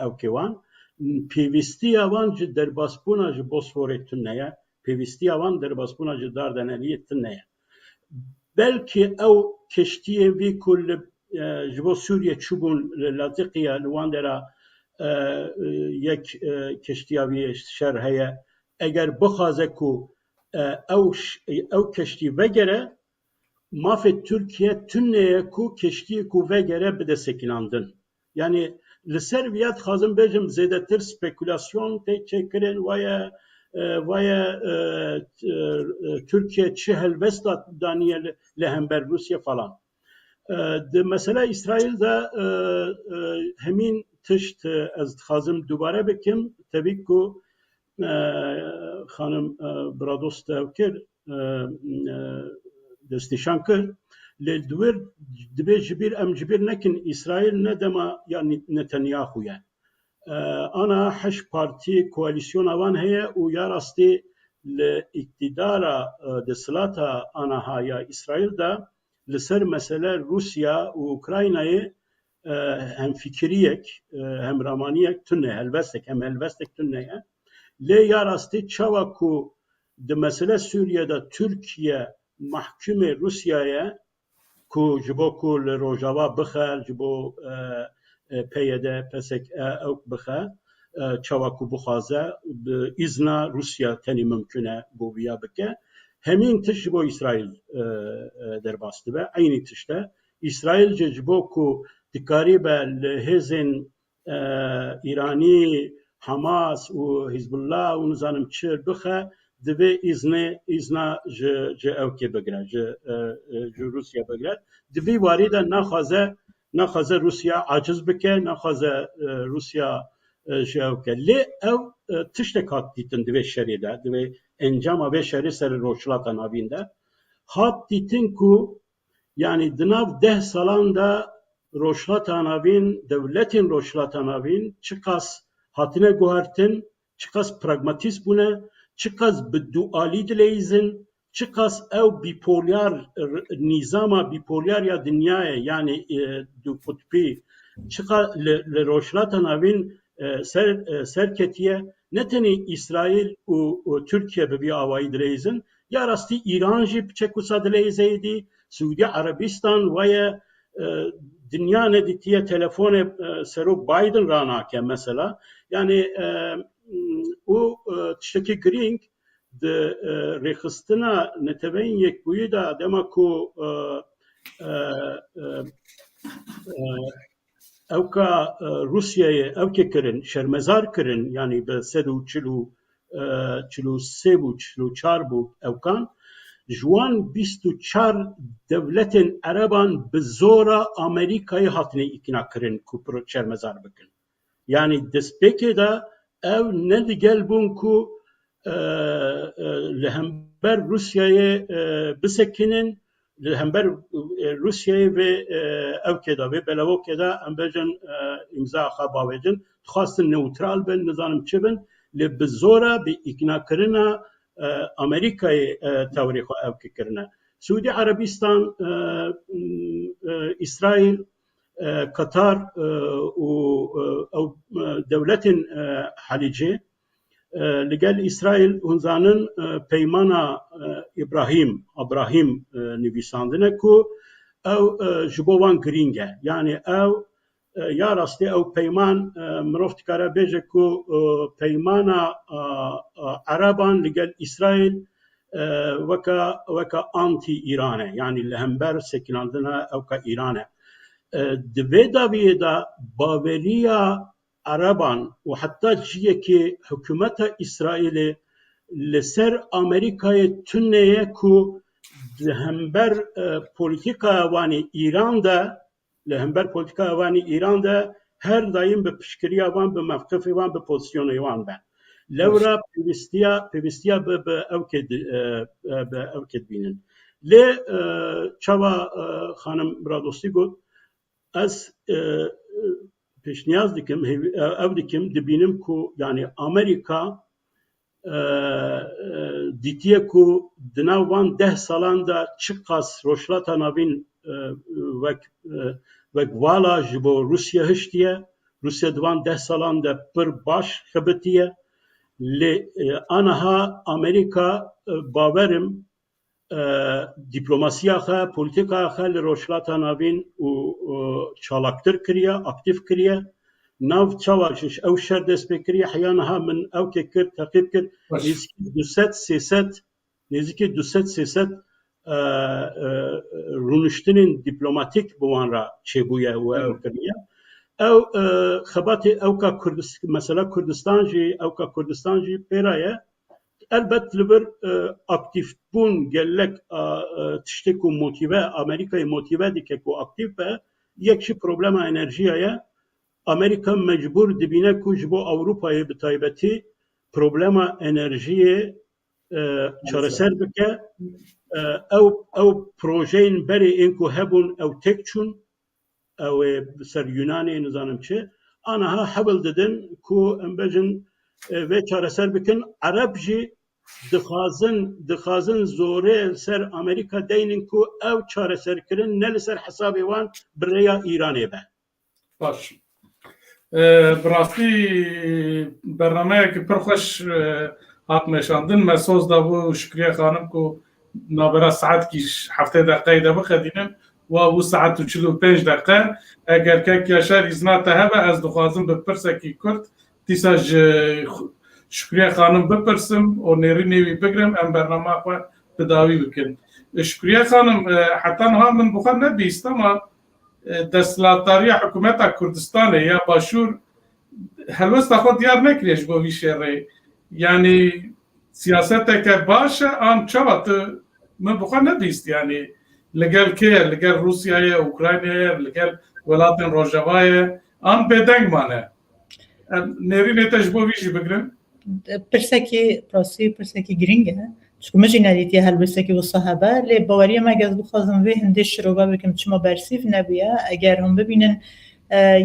اوکیوان پیوستی آوان جد در باسپونا جد بوسفوری تنیا پیوستی آوان در باسپونا جد داردنلی تنیا. بلکه او کشتی وی کل جبو سوریه چوبون لاتقیه لواندرا یک کشتیابی شهر هیا اگر بخوازه کو او کشتی وگره مافی ترکیه تنه کو کشتی کو وگره بده سکناندن یعنی لسر ویاد خازم بجم زیادتر spekülasyon تکرین ویا Türkiye çi helbest daniye lehember Rusya falan. De mesela İsrail'de hemin tişt az xazım dubare bikim tabii ki hanım Brados tevkir destişan kır لدور دبي جبير أم جبير لكن إسرائيل ندما يعني نتنياهو يعني أنا حش بارتي كواليسيون أوان هي ويا راستي لاقتدار دسلاتا أنا هاي إسرائيل دا لسر مسألة روسيا وأوكرانيا هم فكريك هم رامانيك تنه هلبستك هم هلبستك تنه لي يا راستي تشاوكو د مسألة سوريا دا تركيا محكمة روسيا کو جبو کل روجاوا بخل جبو پیاده پسک او بخل چوا کو بخوازه izna Rusya teni mümküne bu via bike hemin tiş bu İsrail derbastı ve aynı tişte İsrail jbo ku dikaribe lehezin İrani Hamas u Hizbullah u nizanım çır bxe دبی izna ج اوکی بگره ج روسیا بگره دبی واریدا نخوازه روسیا عاجز بکه نخوازه روسیا ج اوکی لی او تشتکات دیتن دبی شریده دبی انجام و شری سر روشلاتا نابینده هات دیتن کو yani dinav 10 salanda roşlata nabin devletin roşlata nabin çıkas hatine guhartin çıkas pragmatist bune çıkaz biduali dileyizin, çıkaz ev bipolyar nizama bipolyar ya dünyaya yani du kutbi çıkaz le roşlatan avin serketiye neteni İsrail u Türkiye bir avayı dileyizin ya rasti İran jip çekusa dileyizeydi Suudi Arabistan veya dünya neditiye telefone seru Biden ranake mesela yani o tişteki gring de rexistina neteveyn yek buyu da demako evka Rusya'yı evke kirin şermezar kirin yani be sedu çilu sebu çilu çarbu evkan Juan 24 devletin Araban bizora Amerika'yı hatine ikna kirin kupru şermezar bikin yani despeke da ev ne digel bunku lehember Rusya'yı bisekinin lehember Rusya'yı ve evkeda ve belavokeda ambercan imza xabavecin xastın neutral ben nizanım çibin le bizora bi ikna kirina Amerika'yı tavriha evke kirina Suudi Arabistan İsrail Katar o devletin halici legal İsrail hunzanın peymana İbrahim nivîsandine ku ev jibovan giringe yani ev ya rastî ev peyman mirov dikare bêje ku peymana Araban legal İsrail weka anti İranê yani lehember sekinandina ewka İranê Divê daviyê da baveriya Araban û heta ciyekê hikûmeta İsraîlê li ser Amerîkayê tuneye ku li hember polîtikaya wanî İran de li hember polîtikaya wanî İran de her daim bi piştgiriya wan bi mevqifê wan bi pozisyonê wan be. Lewra pêvistiya bi evkê bînin. Lê çawa xanim Radostî got az peşniyaz dikim ev dikim dibînim ku yani Amerika dîtiye ku di nav van 10 salan da çi qas roşlata navîn wek vala ji bo Rusya hiştiye Rusya di van 10 salan da pir baş xebitiye lê aniha Amerika bawerim diplomasiya xe, polîtika xe li roşlata navîn û çalaktir kiriye, aktif kiriye. Nav çawa ji ew şer dest pê kiriye heya niha min ewkê kir, teqîb kir. Nêzîkî 200-300 rûniştinên dîplomatîk bi wan re çêbûye û ew kiriye. او خبات او کا مثلا کردستان جی پیرایه البته لبر اکتیف بون گلک تشتی کو موتیوه امریکای موتیوه دیگه کو اکتیف به یکی پروبلم انرژیه امریکا مجبور دبینه کوچ با اروپای به تایبتی پروبلم انرژی چارەسەر بکە ئەو پرۆژەین بەرێ ئینکو هەبوون ئەو تێکچوون ئەو سەر یونانێ نزانم چێ ئانەها هەوڵ دەدەن کو ئەم بەژن vê çareser bikin Ereb jî dixwazin zorê ser Amerîka deynin ku ew çareserkirin ne li ser hesabê wan bi rêya Îranê be. Baş. Bi rastî bernameyekî pir xweş hat meşandin me soz dabû Şükriye xanim ku navbera saetkî heftê deqeyê de bixedînin wa wî saet û 45 deqe eger kek yaşar îzna te hebe ez dixwazim bi pirsekî Kurd dîsa ji Şükriye xanim bipirsim û nêrînê wî bigrim em bername xwe bi dawî bikin. Şükriye xanim heta niha min bi xwe nebîst ama desthilatdariya hikûmeta Kurdistanê ya Başûr helwesta xwe diyar nekiriye ji bo vî şerê. Yani siyaseteke baş e an çawa tu min bi xwe nebîst yani li gel kê ye li gel Rûsyayê Ukraynayê li gel welatên Rojavayê an bêdeng mane. Nêrînê te ji bo vî jî bigirin. Pirsekî giring e. Çünkü me jî nedîtiye helbestekî wisa hebe lê baweriya me ez bixwazim vê hindê şiroba bikim çima bersîv nebiye eger hûn bibînin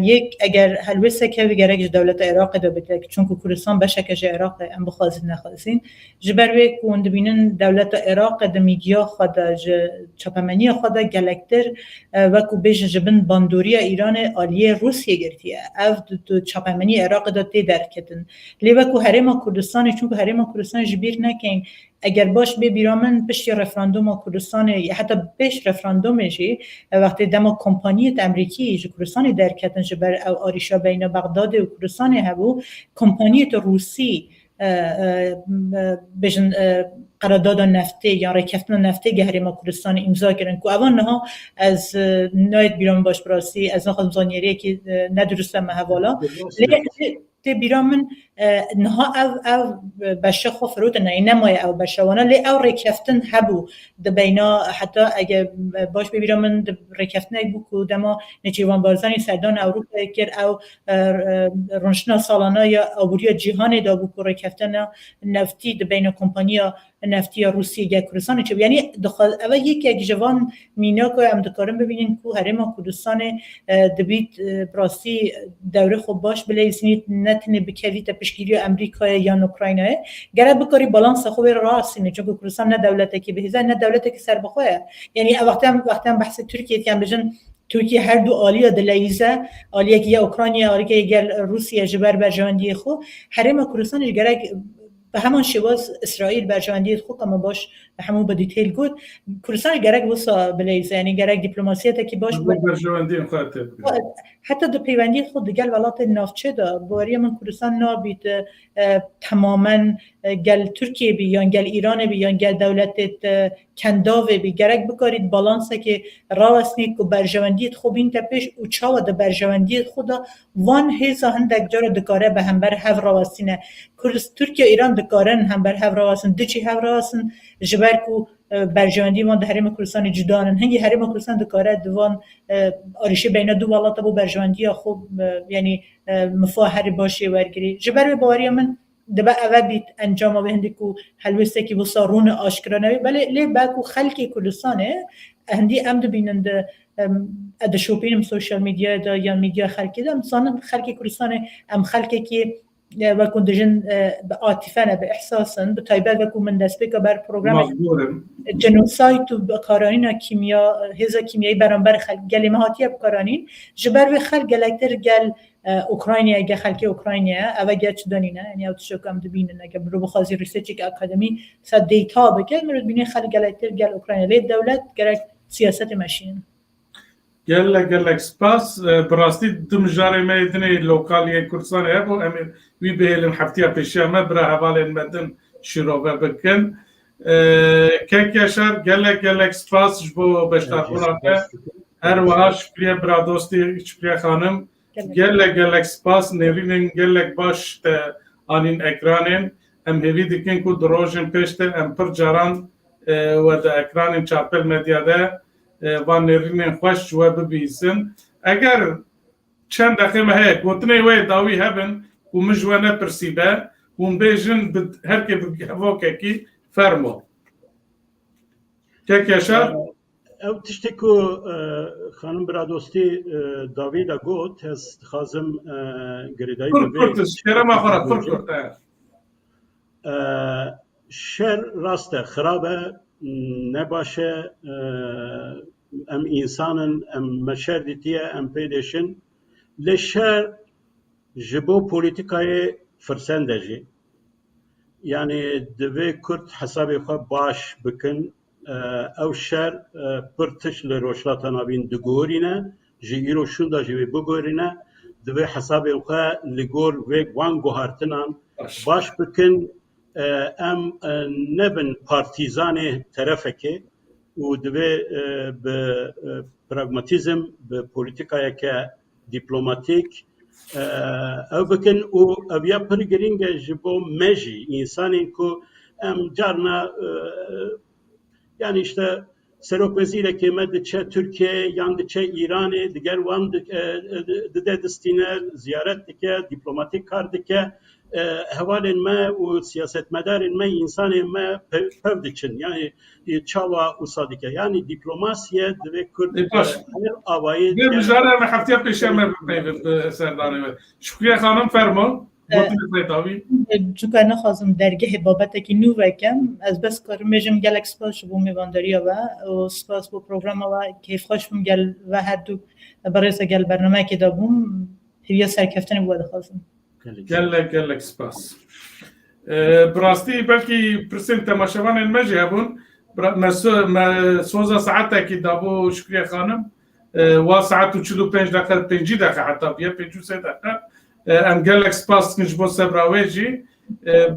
yek eger helbestek hevî gerek ji dewleta Iraqê de bike çünkü Kurdistan beşeke ji Iraqê em bixwazin nexwazin ji ber vê ku hûn dibînin dewleta Iraqê di mîdya xwe de ji çapemeniya xwe de gelektir wekû bêjin ji bin bandoriya Îranê aliyê Rûsyê girtiye ev di çapemeniya Iraqê de tê derketin lê wekû Herêma Kurdistanê çünkü Herêma Kurdistanê ji bîr nekin eger baş bê bîra min piştî referanduma Kurdistanê heta pêş referandumê jî wextê dema kompaniyê Emerîkî ji Kurdistanê derketin ji ber ew arîşa beyna Bexdadê û Kurdistanê hebû kompaniyê Rûsî bêjin qeraردada neftê ya rêkeftina neftê ge Herêma Kurdistanê imza kirin ku evan niha ez nayet bîra min baş bi rastî ez naxwazim zanîngeriyekî nedurist me hevala tê bîra min niha ev beşe xwe firûtin nemaye ew beşewana lê ew rêkeftin hebû di beyna heta eger baş bê bîra min di rêkeftinek bû ku dema Nêçîrvan Barzanî serdana Ewropayê kir ew rûniştina salana ya aboriya cîhanê da bû ku rêkeftina neftî di beyna kompaniya neftiya Rûsyê gel Kurdistanê çi yani ev yekek ji van mînaka em dikarin bibînin ku Herêma Kurdistanê dibît rastî dewrê xwe baş bilêzînît netinê bikevîte piştgiriya Emerîkayê yan Ukraynayê gerek bikarî balansa xwe wê rastîne çünkü Kurdistan ne dewletekî bihêze ne dewletekî serbixwe ye yani ev wextan behsê Tirkiyeyê bijin Türkiye her du aliya dileyze aliyekî ya Ukrayna aliyekî gel Rûsya ji ber berjewendiyê xwe Herêma Kurdistanê gerek به همان شواز اسرائیل برجاندید خود اما باش به همون با دیتیل گود کردستان گرگ وسا بلیزه یعنی گرگ دیپلماسیت که باش برجاندید خاطر حتی دو پیوندی خود گل ولات نافچه دا بواری من کردستان نابید تماما گل ترکیه بی یا گل ایران بی یا گل دولت کنداوی بی گرگ بکارید بالانسه که راوسنید که برجاندید خوب این تپش و چاو دا برجاندید خدا وان هیزا هندک جارو دکاره به هم بر هف راوسینه ترکیه ایران دکارن هم بر هف راوسن دچی هف راوسن جبر کو برجاندی وان هرم کردستان جدانن هنگی هرم کردستان دکاره دوان آریشه بین دو ولات بو برجاندی خوب یعنی مفاهر باشه ورگری جبر باوری من دبا اول بیت انجام به هندی کو حلوسته کی وسارون آشکرانه بله لی باکو خلکی کردستانه هندی امد بینند اد شوپینم سوشال میدیا دا یا میدیا خلکی دا مثلا خلکی کردستانه ام خلکی کی و کندجن به عاطفه به احساسن به تایبت و من دست بک بر پروگرام جنوساید و کارانین کیمیا هزا کیمیایی برانبر خلق گلی مهاتی بکارانین جبر و خلق گلکتر گل اوکراینیا گل خلقی اوکراینیا اوه گل چدانینه یعنی او تشو کم دبینن اگه برو بخوازی ریسرچ اکادمی ساد دیتا بکل مرد بینی خلق گلکتر گل اوکراینیا لی دولت گرک سیاست ماشین گلک سپاس براستی دم جاری میدنی لوکالی کردستان هست و امیر وی بهلن هفته پیشی ما برای حوالن مدن شروع بکن که کشار گلک سپاس جبو بشتر کننده هر وها شکریه برای دوستی شکریه خانم gelek spas nerinin gelek baş te anın ekranın em hevi dikin ku drojin peşte em pır caran ve de ekranın çarpel medyada van nerinin hoş ve bibizin eğer çend dakika heye gotne ve davi hebben ku mjwana persibe ku bejin herke vokeki fermo yaşar ev tiştê ku xanim biradostî Davîda got ez dixwazim girêdayî Kurd şerema xwe Kurd şer rast e xirab e ne baş e em însanin em meşer dîtiye em pê dêşin lê şer ji bo polîtikayê firsend e jî yani divê Kurd hesabê xwe baş bikin ew şer pir tişt li rojhilata navîn digorîne ji îro şûn da jî wê bigorîne divê hesabên xwe li gor vê wan guhartinan baş bikin em nebin partîzanê terefekê û divê bi pragmatîzm bi polîtikayeke dîplomatîk ew bikin û ev ya pir giring e ji bo me jî însanên ku em carna yani işte Serokvezîrekê me diçe Türkiye yan diçe İranê diger wan dide distîne ziyaret dike dîplomatîk kar dike hevalên me û siyasetmedarên me însanên me pev diçin yani çawa wisa dike yani dîplomasiye divê Kurd her avayê bir mijara me heftiya pêşe me peyvê serdanê ve Şükriye xanim fermo چونکه نخوازم درگه بابتکی نو وکم از بس کارم میجم گلک سپاس بو میوانداری و سپاس بو پروگرام و کیف خوش بم گل و هر دو برای گل برنامه که دابم هیچ سرکفتنی بود خواستم گلک سپاس براستی بلکی پرسنت تماشاوان المجی هبون سوزا ساعته که دابو شکریه خانم و ساعت و 45 دقیقه 5 دقیقه حتی بیا 53 دقیقه ام gelek spas kinj bo sebrawê jî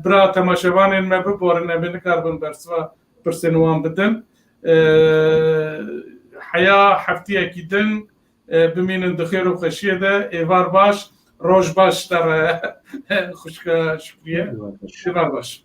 bira temaşevanên me biborin em nikarbin bersiva pirsên wan bidin heya heftiyekî din bimînin di xêr û xweşiyê de êvar baş roj baş tere xuşka Şükriye êvar baş